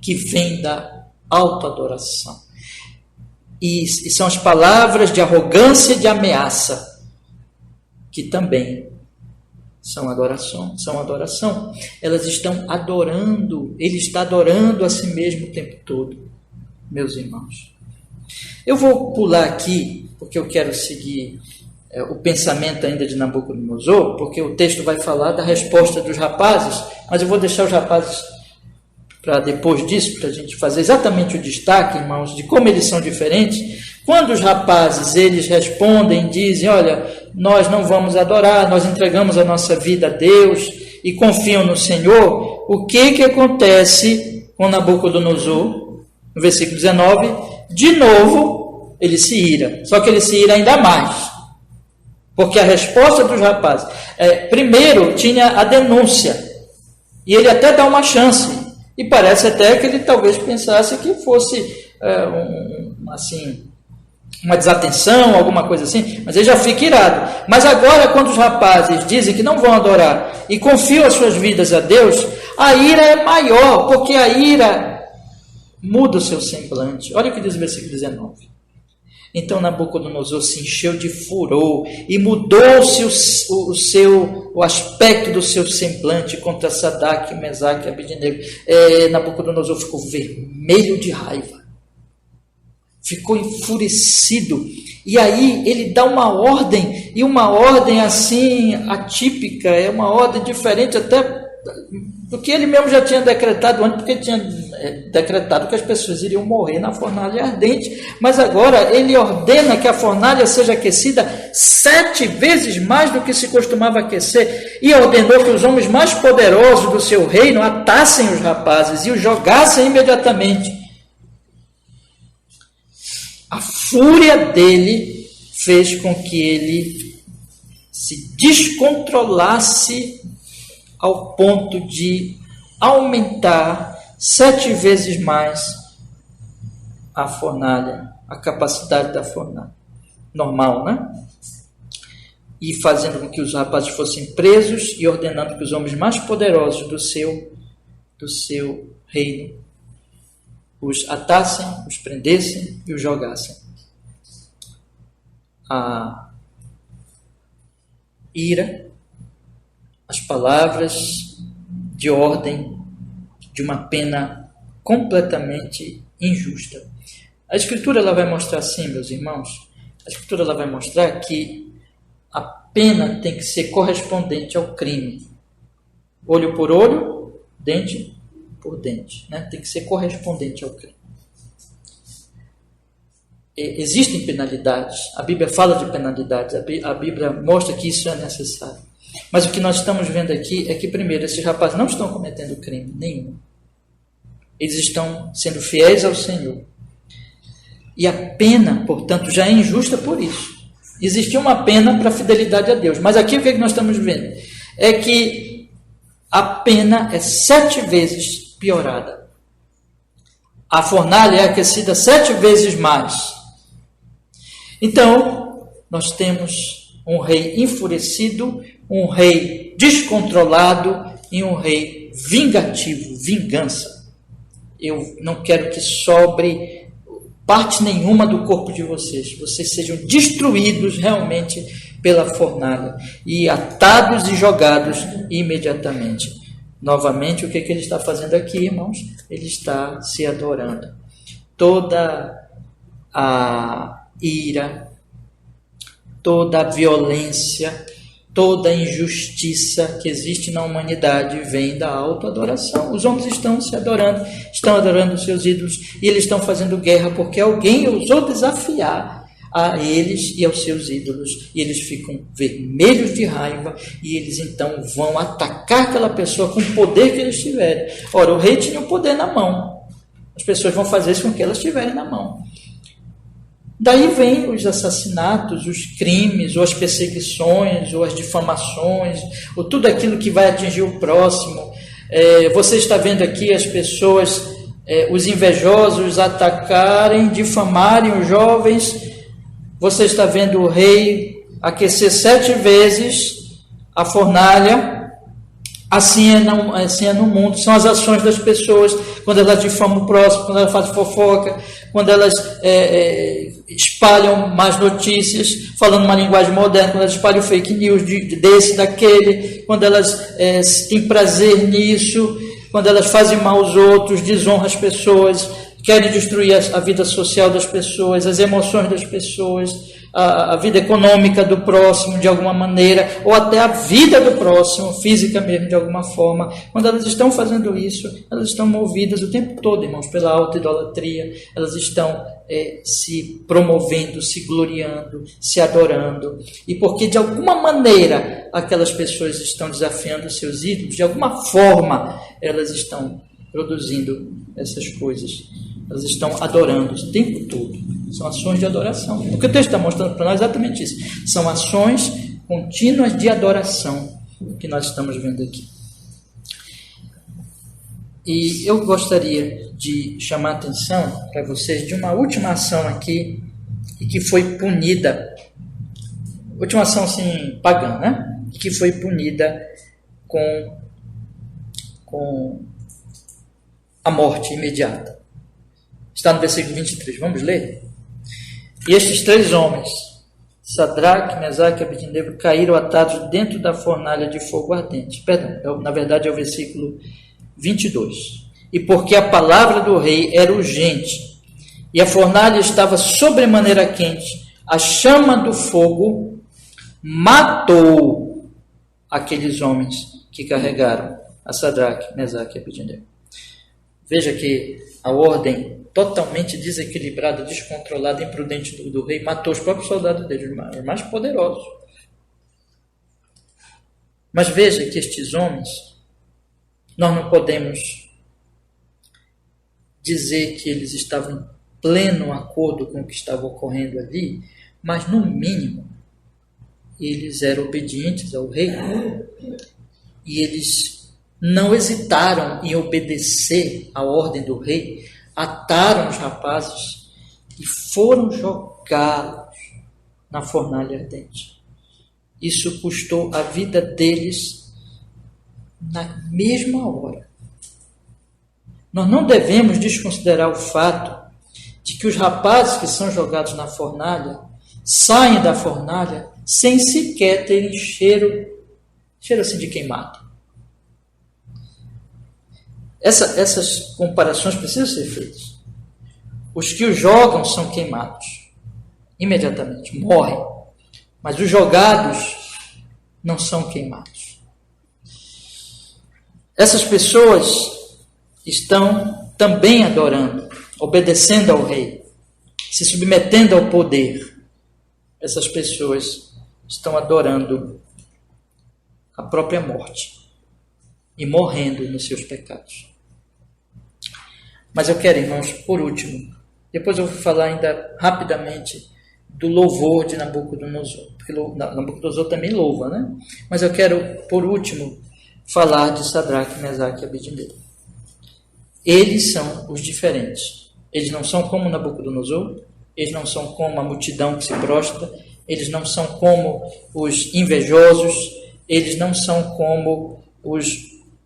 que vem da autoadoração. E são as palavras de arrogância e de ameaça, que também são adoração. Elas estão adorando, ele está adorando a si mesmo o tempo todo, meus irmãos. Eu vou pular aqui, porque eu quero seguir o pensamento ainda de Nabucodonosor, porque o texto vai falar da resposta dos rapazes, mas eu vou deixar os rapazes para depois disso, para a gente fazer exatamente o destaque, irmãos, de como eles são diferentes. Quando os rapazes, eles respondem, dizem, olha, nós não vamos adorar, nós entregamos a nossa vida a Deus e confiam no Senhor, o que acontece com Nabucodonosor? No versículo 19, de novo, ele se ira, só que ele se ira ainda mais, porque a resposta dos rapazes, primeiro tinha a denúncia, e ele até dá uma chance, e parece até que ele talvez pensasse que fosse uma desatenção, alguma coisa assim, mas ele já fica irado. Mas agora, quando os rapazes dizem que não vão adorar e confiam as suas vidas a Deus, a ira é maior, porque a ira muda o seu semblante. Olha o que diz o versículo 19. Então Nabucodonosor se encheu de furor e mudou-se o aspecto do seu semblante contra Sadraque, Mesaque e Abednego. Nabucodonosor ficou vermelho de raiva, ficou enfurecido, e aí ele dá uma ordem, e uma ordem assim atípica, é uma ordem diferente até do que ele mesmo já tinha decretado antes, porque ele tinha decretado que as pessoas iriam morrer na fornalha ardente, mas agora ele ordena que a fornalha seja aquecida 7 vezes mais do que se costumava aquecer, e ordenou que os homens mais poderosos do seu reino atassem os rapazes e os jogassem imediatamente. A fúria dele fez com que ele se descontrolasse ao ponto de aumentar 7 vezes mais a fornalha, a capacidade da fornalha. Normal, né? E fazendo com que os rapazes fossem presos e ordenando que os homens mais poderosos do seu reino os atassem, os prendessem e os jogassem. A ira, as palavras de ordem de uma pena completamente injusta. A Escritura ela vai mostrar assim, meus irmãos, a Escritura ela vai mostrar que a pena tem que ser correspondente ao crime. Olho por olho, dente por dente, né? Tem que ser correspondente ao crime. Existem penalidades, a Bíblia fala de penalidades, a Bíblia mostra que isso é necessário. Mas o que nós estamos vendo aqui é que, primeiro, esses rapazes não estão cometendo crime nenhum. Eles estão sendo fiéis ao Senhor. E a pena, portanto, já é injusta por isso. Existia uma pena para a fidelidade a Deus. Mas aqui o que é que nós estamos vendo? É que a pena é 7 vezes piorada. A fornalha é aquecida 7 vezes mais. Então, nós temos um rei enfurecido, um rei descontrolado e um rei vingativo, vingança. Eu não quero que sobre parte nenhuma do corpo de vocês. Vocês sejam destruídos realmente pela fornalha e atados e jogados imediatamente. Novamente, o que ele está fazendo aqui, irmãos? Ele está se adorando. Toda a ira, toda a violência, toda a injustiça que existe na humanidade vem da autoadoração. Os homens estão se adorando, estão adorando os seus ídolos, e eles estão fazendo guerra porque alguém ousou desafiar a eles e aos seus ídolos, e eles ficam vermelhos de raiva, e eles então vão atacar aquela pessoa com o poder que eles tiverem. Ora, o rei tinha o poder na mão, as pessoas vão fazer isso com o que elas tiverem na mão. Daí vem os assassinatos, os crimes, ou as perseguições, ou as difamações, ou tudo aquilo que vai atingir o próximo. Você está vendo aqui as pessoas, os invejosos atacarem, difamarem os jovens. Você está vendo o rei aquecer 7 vezes a fornalha. Assim é no mundo. São as ações das pessoas, quando elas difamam o próximo, quando elas fazem fofoca, quando elas espalham más notícias, falando uma linguagem moderna, quando elas espalham fake news desse, daquele, quando elas têm prazer nisso, quando elas fazem mal aos outros, desonram as pessoas, querem destruir a vida social das pessoas, as emoções das pessoas, a vida econômica do próximo de alguma maneira, ou até a vida do próximo, física mesmo, de alguma forma. Quando elas estão fazendo isso, elas estão movidas o tempo todo, irmãos, pela autoidolatria, elas estão se promovendo, se gloriando, se adorando, e porque de alguma maneira aquelas pessoas estão desafiando os seus ídolos, de alguma forma elas estão produzindo essas coisas. Elas estão adorando o tempo todo. São ações de adoração. O que o texto está mostrando para nós é exatamente isso. São ações contínuas de adoração que nós estamos vendo aqui. E eu gostaria de chamar a atenção para vocês de uma última ação aqui, e que foi punida. Última ação, assim, pagã, né? E que foi punida com a morte imediata. Está no versículo 23, vamos ler? E estes 3 homens, Sadraque, Mesaque e Abednego, caíram atados dentro da fornalha de fogo ardente. Perdão, na verdade é o versículo 22. E porque a palavra do rei era urgente, e a fornalha estava sobremaneira quente, a chama do fogo matou aqueles homens que carregaram a Sadraque, Mesaque e Abednego. Veja que a ordem totalmente desequilibrada, descontrolada, imprudente do rei matou os próprios soldados dele, os mais poderosos. Mas veja que estes homens, nós não podemos dizer que eles estavam em pleno acordo com o que estava ocorrendo ali, mas no mínimo eles eram obedientes ao rei, e eles não hesitaram em obedecer à ordem do rei, ataram os rapazes e foram jogá-los na fornalha ardente. Isso custou a vida deles na mesma hora. Nós não devemos desconsiderar o fato de que os rapazes que são jogados na fornalha saem da fornalha sem sequer terem cheiro assim de queimado. Essas comparações precisam ser feitas. Os que os jogam são queimados imediatamente, morrem. Mas os jogados não são queimados. Essas pessoas estão também adorando, obedecendo ao rei, se submetendo ao poder. Essas pessoas estão adorando a própria morte e morrendo nos seus pecados. Mas eu quero, irmãos, por último, depois eu vou falar ainda rapidamente do louvor de Nabucodonosor, porque Nabucodonosor também louva, né? Mas eu quero, por último, falar de Sadraque, Mesaque e Abednego. Eles são os diferentes. Eles não são como Nabucodonosor, eles não são como a multidão que se prostra, eles não são como os invejosos, eles não são como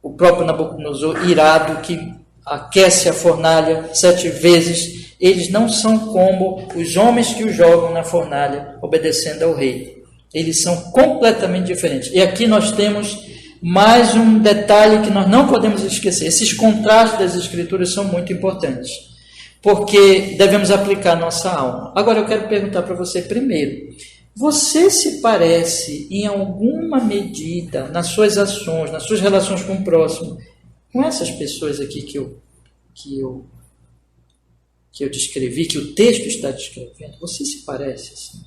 o próprio Nabucodonosor irado que aquece a fornalha 7 vezes. Eles não são como os homens que o jogam na fornalha, obedecendo ao rei. Eles são completamente diferentes. E aqui nós temos mais um detalhe que nós não podemos esquecer. Esses contrastes das Escrituras são muito importantes, porque devemos aplicar a nossa alma. Agora eu quero perguntar para você primeiro, você se parece, em alguma medida, nas suas ações, nas suas relações com o próximo, com essas pessoas aqui que eu descrevi, que o texto está descrevendo? Você se parece assim?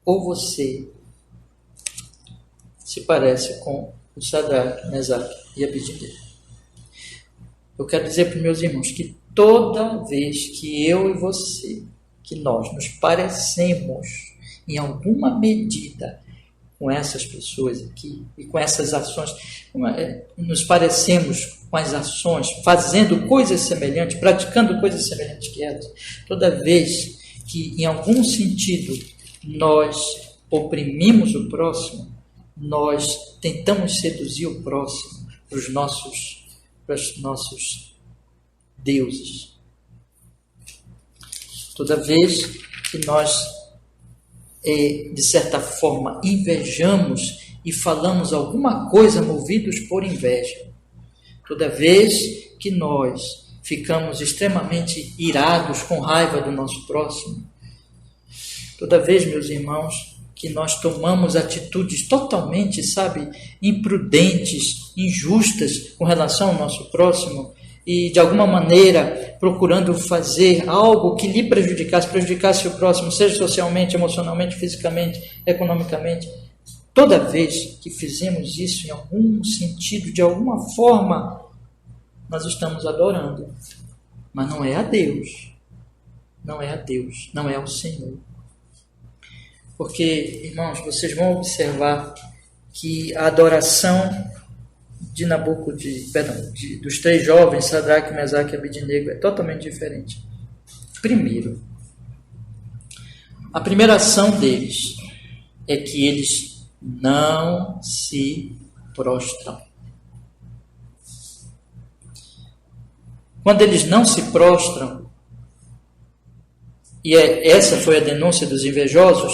Ou você se parece com o Sadraque, Mesaque e Abednego? Eu quero dizer para os meus irmãos que toda vez que eu e você, que nós nos parecemos em alguma medida com essas pessoas aqui e com essas ações, nos parecemos com as ações, fazendo coisas semelhantes, praticando coisas semelhantes que elas, toda vez que em algum sentido nós oprimimos o próximo, nós tentamos seduzir o próximo para os nossos deuses. Toda vez que nós, de certa forma, invejamos e falamos alguma coisa movidos por inveja, toda vez que nós ficamos extremamente irados, com raiva do nosso próximo, toda vez, meus irmãos, que nós tomamos atitudes totalmente, imprudentes, injustas com relação ao nosso próximo e, de alguma maneira, procurando fazer algo que lhe prejudicasse o próximo, seja socialmente, emocionalmente, fisicamente, economicamente. Toda vez que fizemos isso em algum sentido, de alguma forma, nós estamos adorando. Mas não é a Deus. Não é a Deus. Não é ao Senhor. Porque, irmãos, vocês vão observar que a adoração de dos três jovens, Sadraque, Mesaque e Abednego, é totalmente diferente. Primeiro, a primeira ação deles é que eles não se prostram. Quando eles não se prostram, e essa foi a denúncia dos invejosos,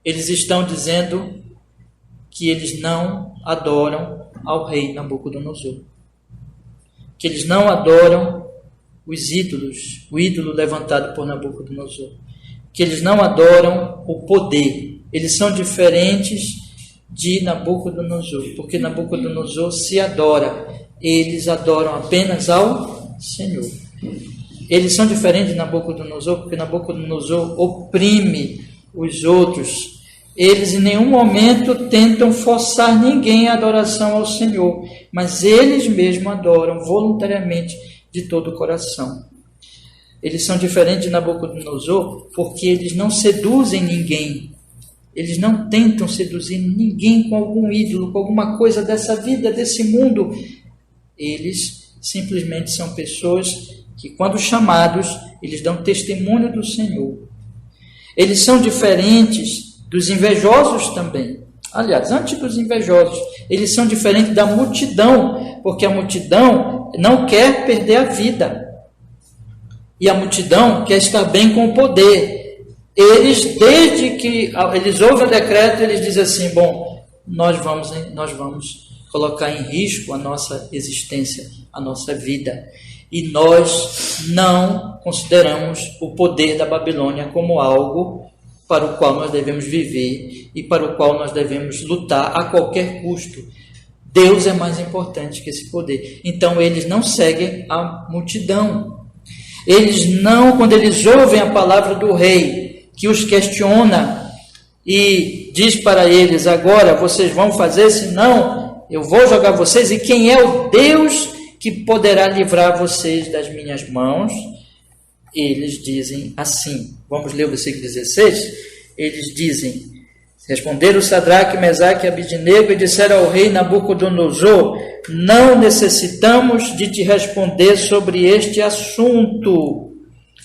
eles estão dizendo que eles não adoram ao rei Nabucodonosor, que eles não adoram os ídolos, o ídolo levantado por Nabucodonosor, que eles não adoram o poder. Eles são diferentes de Nabucodonosor, porque Nabucodonosor se adora, eles adoram apenas ao Senhor. Eles são diferentes de Nabucodonosor, porque Nabucodonosor oprime os outros. Eles em nenhum momento tentam forçar ninguém à adoração ao Senhor, mas eles mesmos adoram voluntariamente de todo o coração. Eles são diferentes de Nabucodonosor porque eles não seduzem ninguém. Eles não tentam seduzir ninguém com algum ídolo, com alguma coisa dessa vida, desse mundo. Eles simplesmente são pessoas que, quando chamados, eles dão testemunho do Senhor. Eles são diferentes dos invejosos também. Aliás, antes dos invejosos, eles são diferentes da multidão, porque a multidão não quer perder a vida. E a multidão quer estar bem com o poder. Eles, desde que eles ouvem o decreto, eles dizem assim, bom, nós vamos colocar em risco a nossa existência, a nossa vida. E nós não consideramos o poder da Babilônia como algo para o qual nós devemos viver e para o qual nós devemos lutar a qualquer custo. Deus é mais importante que esse poder. Então, eles não seguem a multidão. Eles não, quando eles ouvem a palavra do rei, que os questiona e diz para eles, agora vocês vão fazer, senão eu vou jogar vocês, e quem é o Deus que poderá livrar vocês das minhas mãos? Eles dizem assim, vamos ler o versículo 16, eles dizem, responderam Sadraque, Mesaque e Abednego e disseram ao rei Nabucodonosor, não necessitamos de te responder sobre este assunto.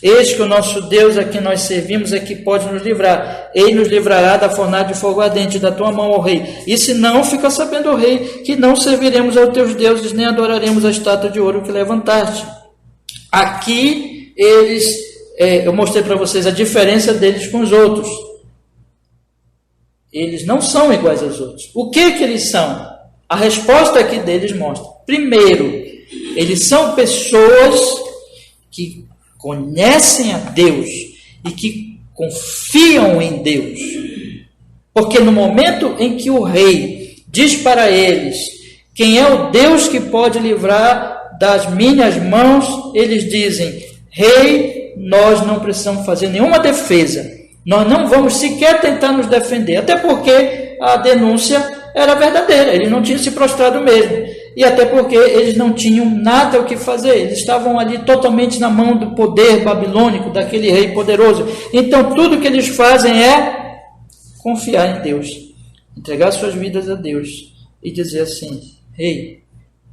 Eis que o nosso Deus a quem nós servimos é que pode nos livrar. Ele nos livrará da fornalha de fogo ardente da tua mão, ó rei. E se não, fica sabendo, ó rei, que não serviremos aos teus deuses, nem adoraremos a estátua de ouro que levantaste. Aqui, eu mostrei para vocês a diferença deles com os outros. Eles não são iguais aos outros. O que eles são? A resposta aqui deles mostra. Primeiro, eles são pessoas que conhecem a Deus e que confiam em Deus. Porque no momento em que o rei diz para eles quem é o Deus que pode livrar das minhas mãos, eles dizem: rei, nós não precisamos fazer nenhuma defesa, nós não vamos sequer tentar nos defender, até porque a denúncia era verdadeira, eles não tinham se prostrado mesmo, e até porque eles não tinham nada o que fazer, eles estavam ali totalmente na mão do poder babilônico, daquele rei poderoso. Então tudo que eles fazem é confiar em Deus, entregar suas vidas a Deus e dizer assim: rei,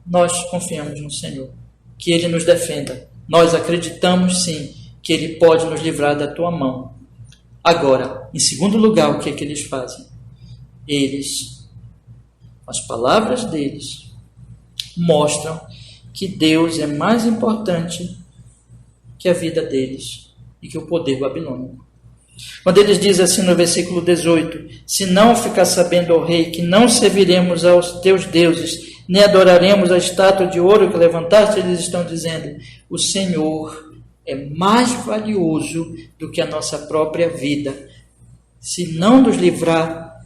nós confiamos no Senhor, que Ele nos defenda, nós acreditamos sim que Ele pode nos livrar da tua mão. Agora, em segundo lugar, o que é que eles fazem? Eles, as palavras deles, mostram que Deus é mais importante que a vida deles e que o poder babilônico. Quando eles dizem assim no versículo 18: se não ficar sabendo, ó rei, que não serviremos aos teus deuses, nem adoraremos a estátua de ouro que levantaste, eles estão dizendo: o Senhor é mais valioso do que a nossa própria vida. Se não nos livrar,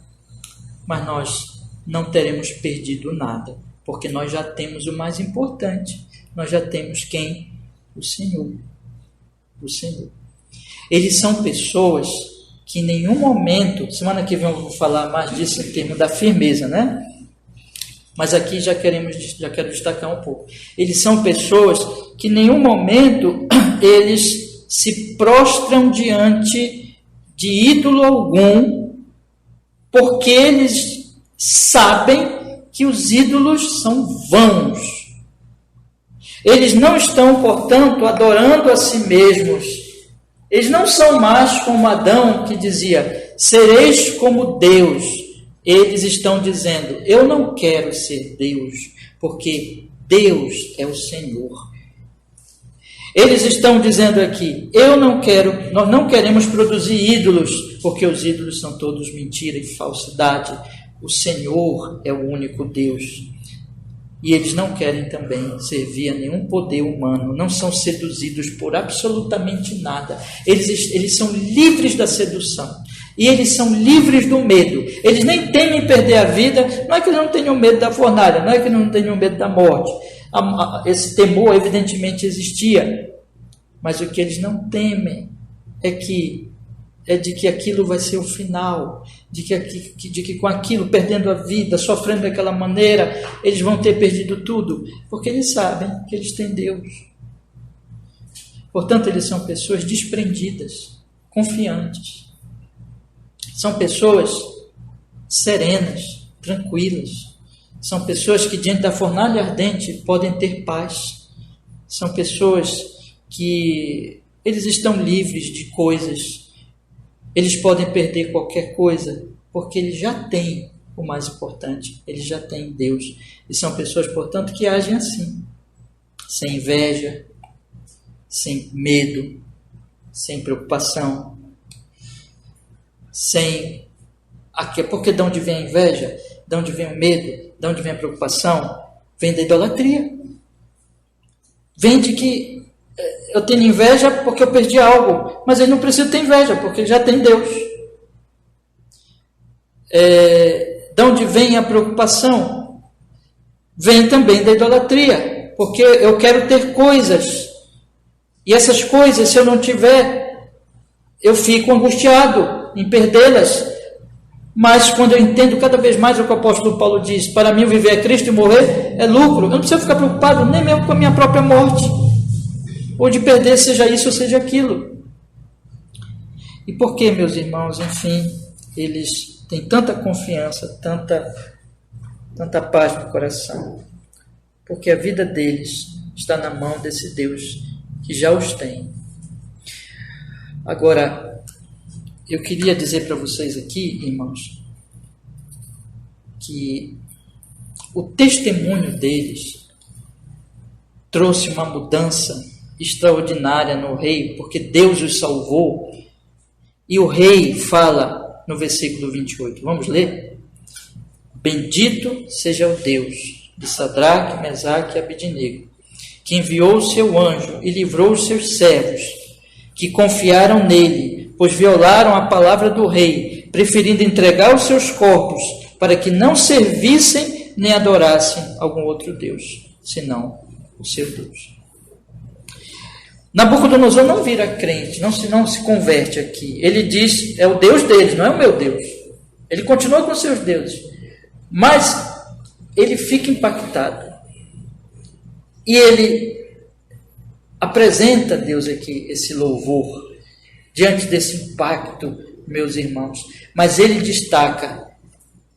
mas nós não teremos perdido nada, porque nós já temos o mais importante, nós já temos quem? O Senhor. O Senhor. Eles são pessoas que em nenhum momento, semana que vem eu vou falar mais disso em termos da firmeza, né? Mas aqui já quero destacar um pouco. Eles são pessoas que em nenhum momento eles se prostram diante de ídolo algum, porque eles sabem que os ídolos são vãos. Eles não estão, portanto, adorando a si mesmos. Eles não são mais como Adão, que dizia: sereis como Deus. Eles estão dizendo: eu não quero ser Deus, porque Deus é o Senhor. Eles estão dizendo aqui: nós não queremos produzir ídolos, porque os ídolos são todos mentira e falsidade. O Senhor é o único Deus. E eles não querem também servir a nenhum poder humano, não são seduzidos por absolutamente nada. Eles são livres da sedução. E eles são livres do medo. Eles nem temem perder a vida. Não é que eles não tenham medo da fornalha, não é que eles não tenham medo da morte. Esse temor evidentemente existia. Mas o que eles não temem é de que aquilo vai ser o final, de que com aquilo, perdendo a vida, sofrendo daquela maneira, eles vão ter perdido tudo, porque eles sabem que eles têm Deus. Portanto, eles são pessoas desprendidas, confiantes. São pessoas serenas, tranquilas. São pessoas que diante da fornalha ardente podem ter paz. São pessoas que eles estão livres de coisas. Eles podem perder qualquer coisa, porque eles já têm o mais importante, eles já têm Deus. E são pessoas, portanto, que agem assim, sem inveja, sem medo, sem preocupação, porque de onde vem a inveja, de onde vem o medo, de onde vem a preocupação? Vem da idolatria. Vem de que eu tenho inveja porque eu perdi algo, mas ele não precisa ter inveja, porque ele já tem Deus. De onde vem a preocupação? Vem também da idolatria, porque eu quero ter coisas, e essas coisas, se eu não tiver, eu fico angustiado em perdê-las. Mas quando eu entendo cada vez mais o que o apóstolo Paulo diz: para mim viver é Cristo e morrer é lucro, eu não preciso ficar preocupado nem mesmo com a minha própria morte, ou de perder seja isso ou seja aquilo. E por que, meus irmãos, enfim, eles têm tanta confiança, tanta paz no coração? Porque a vida deles está na mão desse Deus que já os tem. Agora, eu queria dizer para vocês aqui, irmãos, que o testemunho deles trouxe uma mudança extraordinária no rei, porque Deus os salvou. E o rei fala no versículo 28, vamos ler? Bendito seja o Deus de Sadraque, Mesaque e Abednego, que enviou o seu anjo e livrou os seus servos, que confiaram nele, pois violaram a palavra do rei, preferindo entregar os seus corpos para que não servissem nem adorassem algum outro Deus, senão o seu Deus. Nabucodonosor não vira crente, não se converte aqui. Ele diz, é o Deus deles, não é o meu Deus. Ele continua com seus deuses, mas ele fica impactado. E ele apresenta a Deus aqui esse louvor, diante desse impacto, meus irmãos. Mas ele destaca,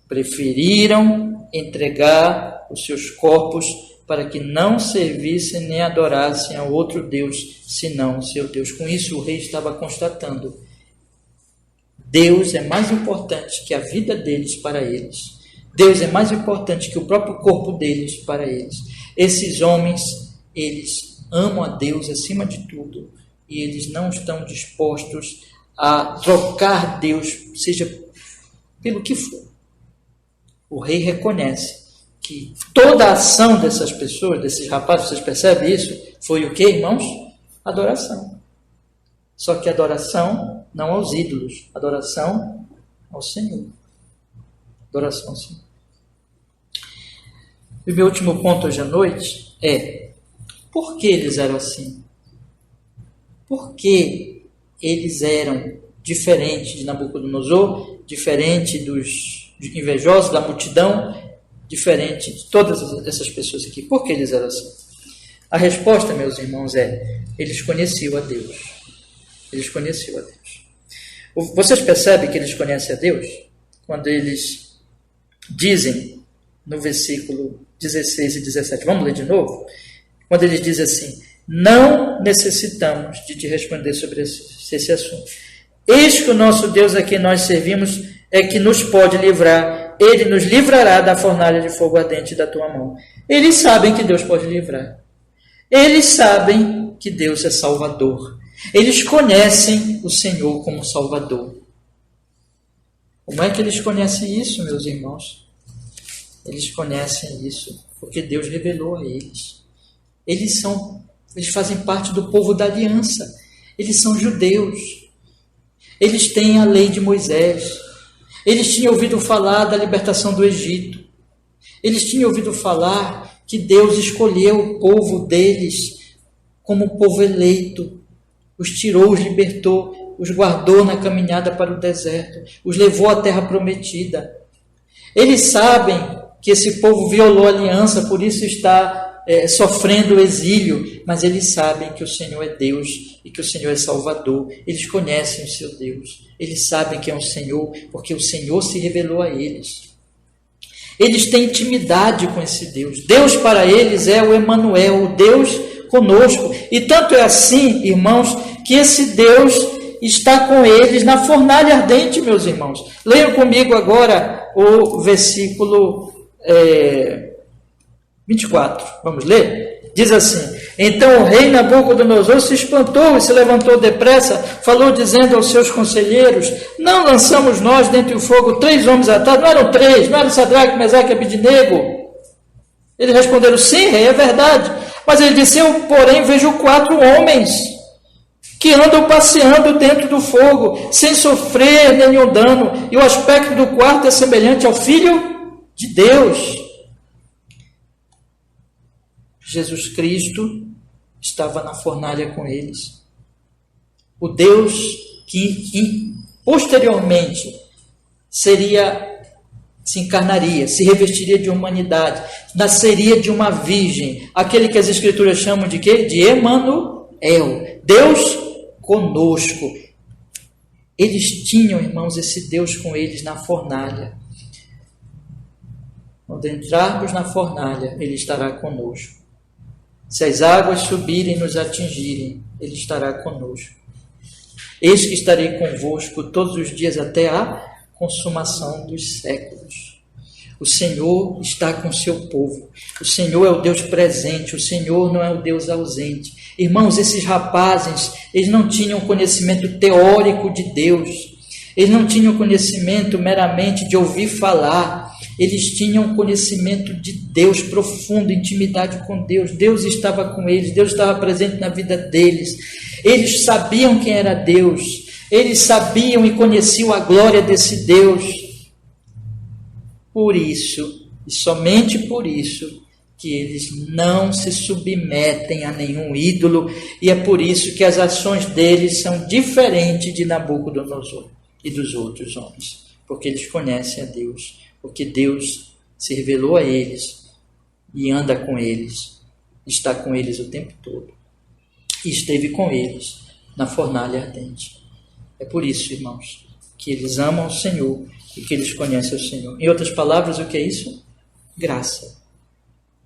preferiram entregar os seus corpos para que não servissem nem adorassem a outro Deus, senão o seu Deus. Com isso, o rei estava constatando: Deus é mais importante que a vida deles para eles. Deus é mais importante que o próprio corpo deles para eles. Esses homens, eles amam a Deus acima de tudo e eles não estão dispostos a trocar Deus, seja pelo que for. O rei reconhece que toda a ação dessas pessoas, desses rapazes, vocês percebem isso? Foi o que, irmãos? Adoração. Só que adoração não aos ídolos, adoração ao Senhor. Adoração ao Senhor. E o meu último ponto hoje à noite é: por que eles eram assim? Por que eles eram diferentes de Nabucodonosor, diferente dos invejosos, da multidão, diferente de todas essas pessoas aqui? Por que eles eram assim? A resposta, meus irmãos, é: eles conheciam a Deus. Eles conheciam a Deus. Vocês percebem que eles conhecem a Deus? Quando eles dizem, no versículo 16 e 17, vamos ler de novo? Quando eles dizem assim: não necessitamos de te responder sobre esse assunto. Eis que o nosso Deus a quem nós servimos é que nos pode livrar. Ele nos livrará da fornalha de fogo ardente da tua mão. Eles sabem que Deus pode livrar. Eles sabem que Deus é Salvador. Eles conhecem o Senhor como Salvador. Como é que eles conhecem isso, meus irmãos? Eles conhecem isso porque Deus revelou a eles. Eles fazem parte do povo da aliança. Eles são judeus. Eles têm a lei de Moisés. Eles tinham ouvido falar da libertação do Egito. Eles tinham ouvido falar que Deus escolheu o povo deles como povo eleito. Os tirou, os libertou, os guardou na caminhada para o deserto, os levou à terra prometida. Eles sabem que esse povo violou a aliança, por isso está sofrendo o exílio, mas eles sabem que o Senhor é Deus e que o Senhor é Salvador. Eles conhecem o seu Deus, eles sabem que é o Senhor, porque o Senhor se revelou a eles. Eles têm intimidade com esse Deus. Deus para eles é o Emanuel, o Deus conosco. E tanto é assim, irmãos, que esse Deus está com eles na fornalha ardente, meus irmãos. Leiam comigo agora o versículo 24. Vamos ler? Diz assim: então o rei Nabucodonosor se espantou e se levantou depressa, falou dizendo aos seus conselheiros: não lançamos nós dentre o fogo 3 homens atados? Não eram 3, não eram Sadraque, Mesaque e Abednego? Eles responderam: sim, rei, é verdade. Mas ele disse: eu, porém, vejo 4 homens que andam passeando dentro do fogo, sem sofrer nenhum dano, e o aspecto do quarto é semelhante ao Filho de Deus. Jesus Cristo estava na fornalha com eles. O Deus que posteriormente se encarnaria, se revestiria de humanidade, nasceria de uma virgem, aquele que as Escrituras chamam de quê? De Emanuel, Deus conosco. Eles tinham, irmãos, esse Deus com eles na fornalha. Quando entrarmos na fornalha, Ele estará conosco. Se as águas subirem e nos atingirem, Ele estará conosco. Eis que estarei convosco todos os dias até a consumação dos séculos. O Senhor está com o seu povo. O Senhor é o Deus presente. O Senhor não é o Deus ausente. Irmãos, esses rapazes, eles não tinham conhecimento teórico de Deus. Eles não tinham conhecimento meramente de ouvir falar. Eles tinham conhecimento de Deus profundo, intimidade com Deus. Deus estava com eles, Deus estava presente na vida deles. Eles sabiam quem era Deus. Eles sabiam e conheciam a glória desse Deus. Por isso, e somente por isso, que eles não se submetem a nenhum ídolo, e é por isso que as ações deles são diferentes de Nabucodonosor e dos outros homens, porque eles conhecem a Deus, porque Deus se revelou a eles e anda com eles, está com eles o tempo todo, e esteve com eles na fornalha ardente. É por isso, irmãos, que eles amam o Senhor e que eles conhecem o Senhor. Em outras palavras, o que é isso? Graça.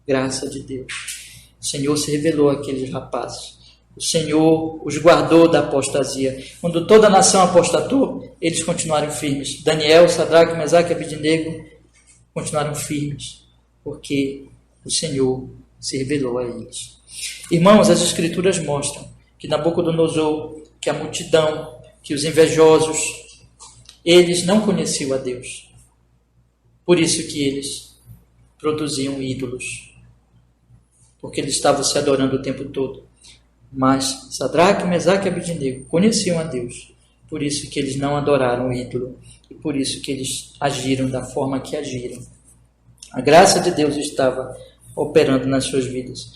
Graça de Deus. O Senhor se revelou àqueles rapazes. O Senhor os guardou da apostasia. Quando toda a nação apostatou, eles continuaram firmes. Daniel, Sadraque, Mesaque e Abednego continuaram firmes, porque o Senhor se revelou a eles. Irmãos, as Escrituras mostram que Nabucodonosor, que a multidão, que os invejosos, eles não conheciam a Deus. Por isso que eles produziam ídolos, porque eles estavam se adorando o tempo todo. Mas Sadraque, Mesaque e Abednego conheciam a Deus, por isso que eles não adoraram o ídolo, e por isso que eles agiram da forma que agiram. A graça de Deus estava operando nas suas vidas.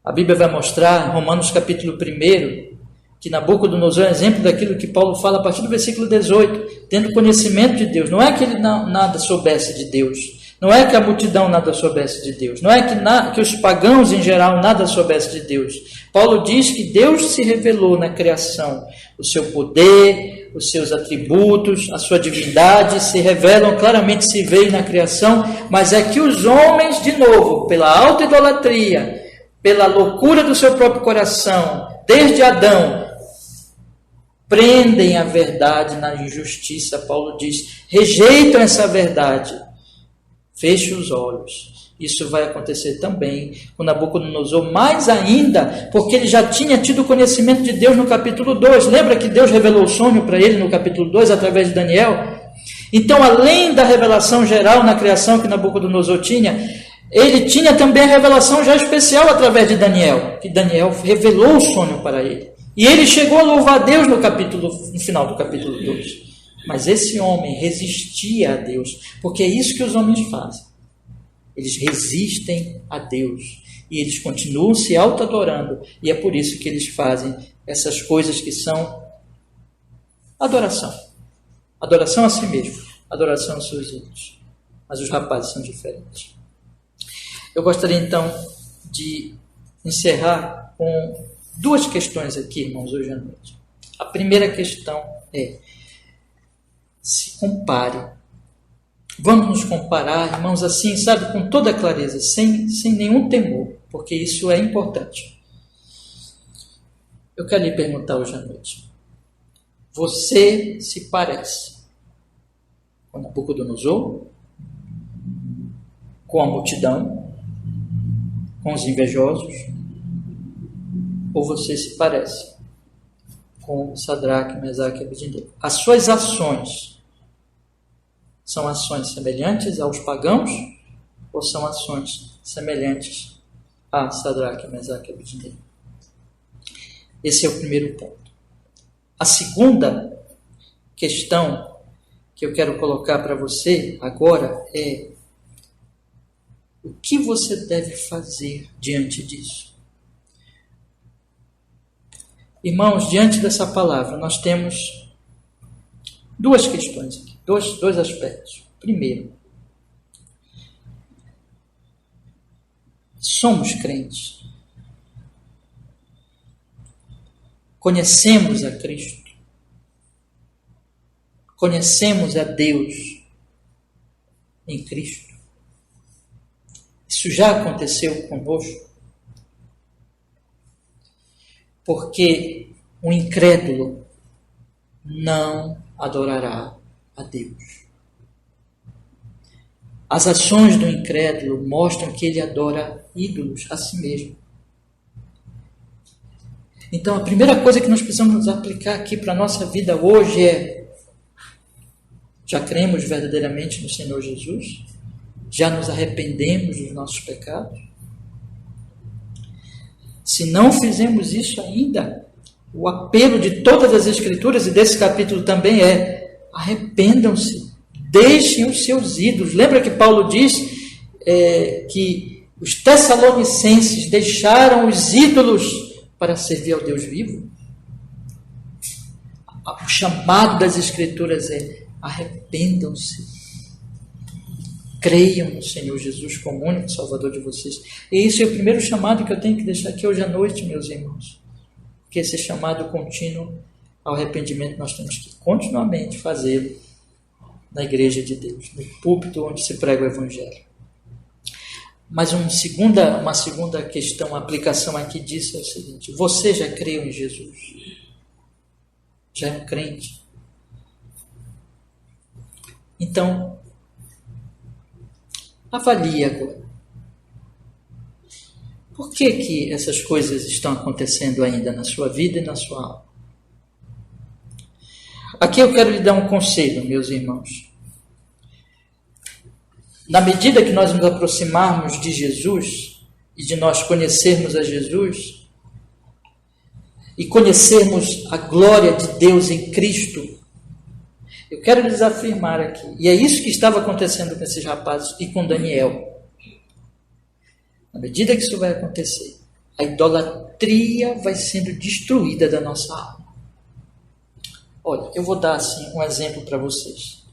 A Bíblia vai mostrar, Romanos capítulo 1, que Nabucodonosor é um exemplo daquilo que Paulo fala a partir do versículo 18, tendo conhecimento de Deus. Não é que ele nada soubesse de Deus, não é que a multidão nada soubesse de Deus, não é que os pagãos em geral nada soubessem de Deus. Paulo diz que Deus se revelou na criação, o seu poder, os seus atributos, a sua divindade se revelam, claramente se veem na criação, mas é que os homens, de novo, pela auto-idolatria, pela loucura do seu próprio coração, desde Adão, prendem a verdade na injustiça. Paulo diz, rejeitam essa verdade, fecham os olhos. Isso vai acontecer também com Nabucodonosor, mais ainda, porque ele já tinha tido conhecimento de Deus no capítulo 2. Lembra que Deus revelou o sonho para ele no capítulo 2, através de Daniel? Então, além da revelação geral na criação que Nabucodonosor tinha, ele tinha também a revelação já especial através de Daniel, que Daniel revelou o sonho para ele. E ele chegou a louvar a Deus no final do capítulo 2. Mas esse homem resistia a Deus, porque é isso que os homens fazem. Eles resistem a Deus e eles continuam se auto-adorando, e é por isso que eles fazem essas coisas que são adoração. Adoração a si mesmo, adoração aos seus ídolos. Mas os rapazes são diferentes. Eu gostaria então de encerrar com duas questões aqui, irmãos, hoje à noite. A primeira questão é: se compare. Vamos nos comparar, irmãos, assim, sabe, com toda clareza, sem nenhum temor, porque isso é importante. Eu quero lhe perguntar hoje à noite: você se parece com Nabucodonosor? Com a multidão? Com os invejosos? Ou você se parece com Sadraque, Mesaque e Abednego? As suas ações são ações semelhantes aos pagãos ou são ações semelhantes a Sadraque, Mesaque e Abednego? Esse é o primeiro ponto. A segunda questão que eu quero colocar para você agora é: o que você deve fazer diante disso? Irmãos, diante dessa palavra, nós temos duas questões aqui, dois aspectos. Primeiro, somos crentes. Conhecemos a Cristo. Conhecemos a Deus em Cristo. Isso já aconteceu conosco. Porque o incrédulo não adorará a Deus. As ações do incrédulo mostram que ele adora ídolos a si mesmo. Então, a primeira coisa que nós precisamos aplicar aqui para a nossa vida hoje é: já cremos verdadeiramente no Senhor Jesus? Já nos arrependemos dos nossos pecados? Se não fizemos isso ainda, O apelo de todas as Escrituras, e desse capítulo também arrependam-se, deixem os seus ídolos. Lembra que Paulo diz que os tessalonicenses deixaram os ídolos para servir ao Deus vivo? O chamado das Escrituras arrependam-se. Creiam no Senhor Jesus como único Salvador de vocês. E esse é o primeiro chamado que eu tenho que deixar aqui hoje à noite, meus irmãos. Porque esse chamado contínuo ao arrependimento nós temos que continuamente fazê-lo na igreja de Deus, no púlpito onde se prega o Evangelho. Mas uma segunda questão, a aplicação aqui disso é o seguinte: você já creu em Jesus? Já é um crente? Então, avalie agora. Por que essas coisas estão acontecendo ainda na sua vida e na sua alma? Aqui eu quero lhe dar um conselho, meus irmãos. Na medida que nós nos aproximarmos de Jesus e de nós conhecermos a Jesus e conhecermos a glória de Deus em Cristo, eu quero lhes afirmar aqui, e é isso que estava acontecendo com esses rapazes e com Daniel. Na medida que isso vai acontecer, a idolatria vai sendo destruída da nossa alma. Olha, eu vou dar assim um exemplo para vocês.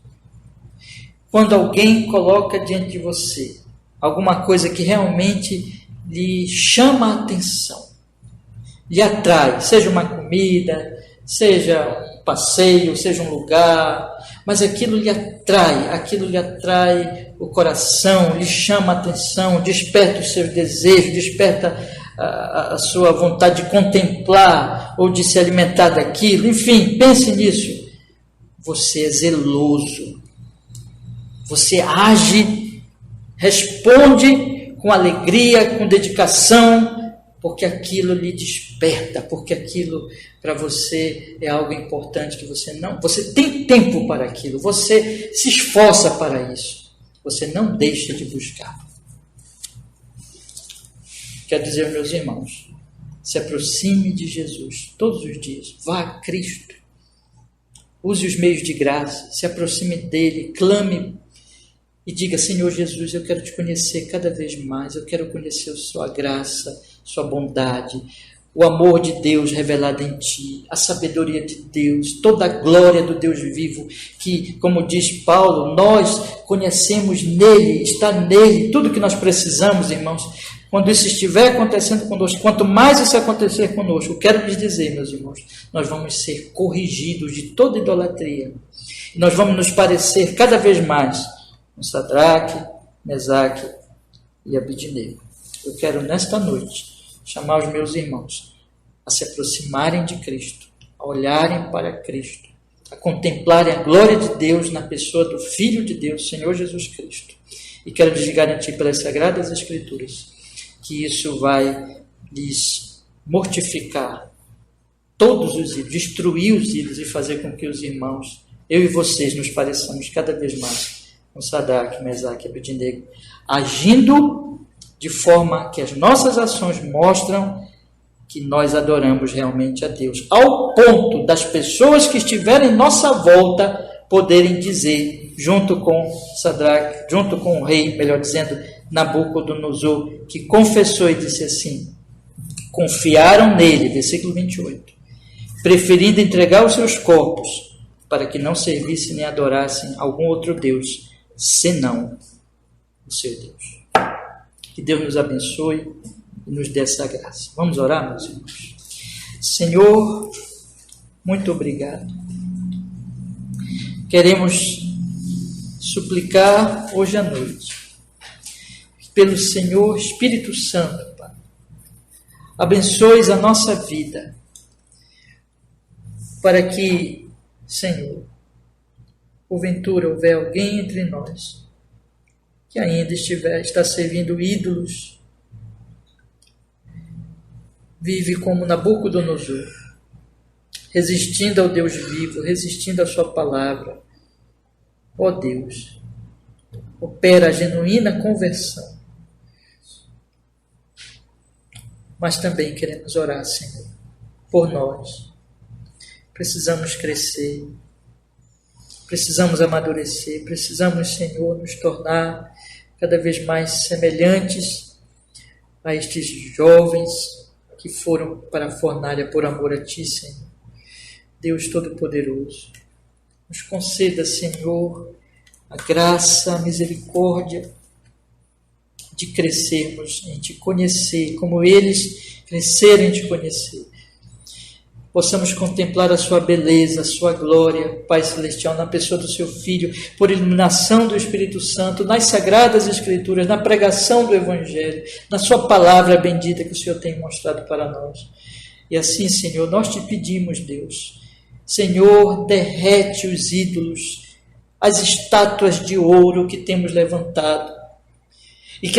Quando alguém coloca diante de você alguma coisa que realmente lhe chama a atenção, lhe atrai, seja uma comida, seja um passeio, seja um lugar, mas aquilo lhe atrai o coração, lhe chama a atenção, desperta os seus desejos, desperta a sua vontade de contemplar ou de se alimentar daquilo, enfim, pense nisso. Você é zeloso, você age, responde com alegria, com dedicação, porque aquilo lhe desperta, porque aquilo para você é algo importante que você tem tempo para aquilo, você se esforça para isso, você não deixa de buscar. Quer dizer, meus irmãos, se aproxime de Jesus todos os dias, vá a Cristo, use os meios de graça, se aproxime dele, clame e diga: Senhor Jesus, eu quero te conhecer cada vez mais, eu quero conhecer a sua graça, sua bondade, o amor de Deus revelado em ti, a sabedoria de Deus, toda a glória do Deus vivo, que, como diz Paulo, nós conhecemos nele, está nele, tudo que nós precisamos, irmãos. Quando isso estiver acontecendo conosco, quanto mais isso acontecer conosco, eu quero lhes dizer, meus irmãos, nós vamos ser corrigidos de toda idolatria. E nós vamos nos parecer cada vez mais com Sadraque, Mesaque e Abednego. Eu quero, nesta noite, chamar os meus irmãos a se aproximarem de Cristo, a olharem para Cristo, a contemplarem a glória de Deus na pessoa do Filho de Deus, Senhor Jesus Cristo. E quero lhes garantir pelas Sagradas Escrituras que isso vai lhes mortificar todos os ídolos, destruir os ídolos e fazer com que os irmãos, eu e vocês, nos pareçamos cada vez mais com Sadraque, Mesaque e Abednego, agindo de forma que as nossas ações mostram que nós adoramos realmente a Deus, ao ponto das pessoas que estiverem em nossa volta poderem dizer, junto com Sadraque, junto com o rei, melhor dizendo, Nabucodonosor, que confessou e disse assim: confiaram nele, versículo 28, preferindo entregar os seus corpos para que não servissem nem adorassem algum outro Deus, senão o seu Deus. Que Deus nos abençoe e nos dê essa graça. Vamos orar, meus irmãos? Senhor, muito obrigado. Queremos suplicar hoje à noite, pelo Senhor Espírito Santo, Pai, abençoes a nossa vida, para que, Senhor, porventura houver alguém entre nós que ainda está servindo ídolos, vive como Nabucodonosor, resistindo ao Deus vivo, resistindo à sua palavra. Ó Deus, opera a genuína conversão. Mas também queremos orar, Senhor, por nós. Precisamos crescer, precisamos amadurecer, precisamos, Senhor, nos tornar cada vez mais semelhantes a estes jovens que foram para a fornalha por amor a Ti, Senhor. Deus Todo-Poderoso, nos conceda, Senhor, a graça, a misericórdia de crescermos em Te conhecer, como eles cresceram em Te conhecer. Possamos contemplar a Sua beleza, a Sua glória, Pai Celestial, na pessoa do Seu Filho, por iluminação do Espírito Santo, nas Sagradas Escrituras, na pregação do Evangelho, na Sua palavra bendita que o Senhor tem mostrado para nós. E assim, Senhor, nós Te pedimos, Deus, Senhor, derrete os ídolos, as estátuas de ouro que temos levantado, e que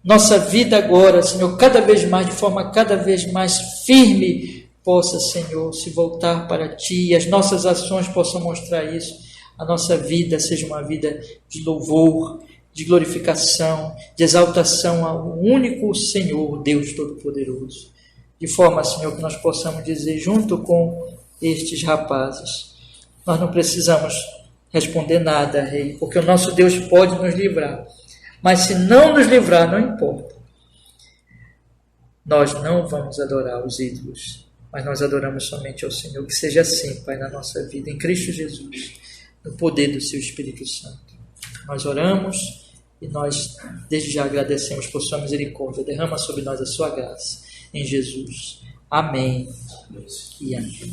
nossa vida agora, Senhor, cada vez mais, de forma cada vez mais firme, possa, Senhor, se voltar para Ti, e as nossas ações possam mostrar isso. A nossa vida seja uma vida de louvor, de glorificação, de exaltação ao único Senhor, Deus Todo-Poderoso. De forma, Senhor, que nós possamos dizer, junto com estes rapazes, nós não precisamos responder nada, Rei, porque o nosso Deus pode nos livrar. Mas se não nos livrar, não importa. Nós não vamos adorar os ídolos, mas nós adoramos somente ao Senhor. Que seja assim, Pai, na nossa vida, em Cristo Jesus, no poder do Seu Espírito Santo. Nós oramos e nós, desde já, agradecemos por Sua misericórdia. Derrama sobre nós a Sua graça, em Jesus. Amém e amém.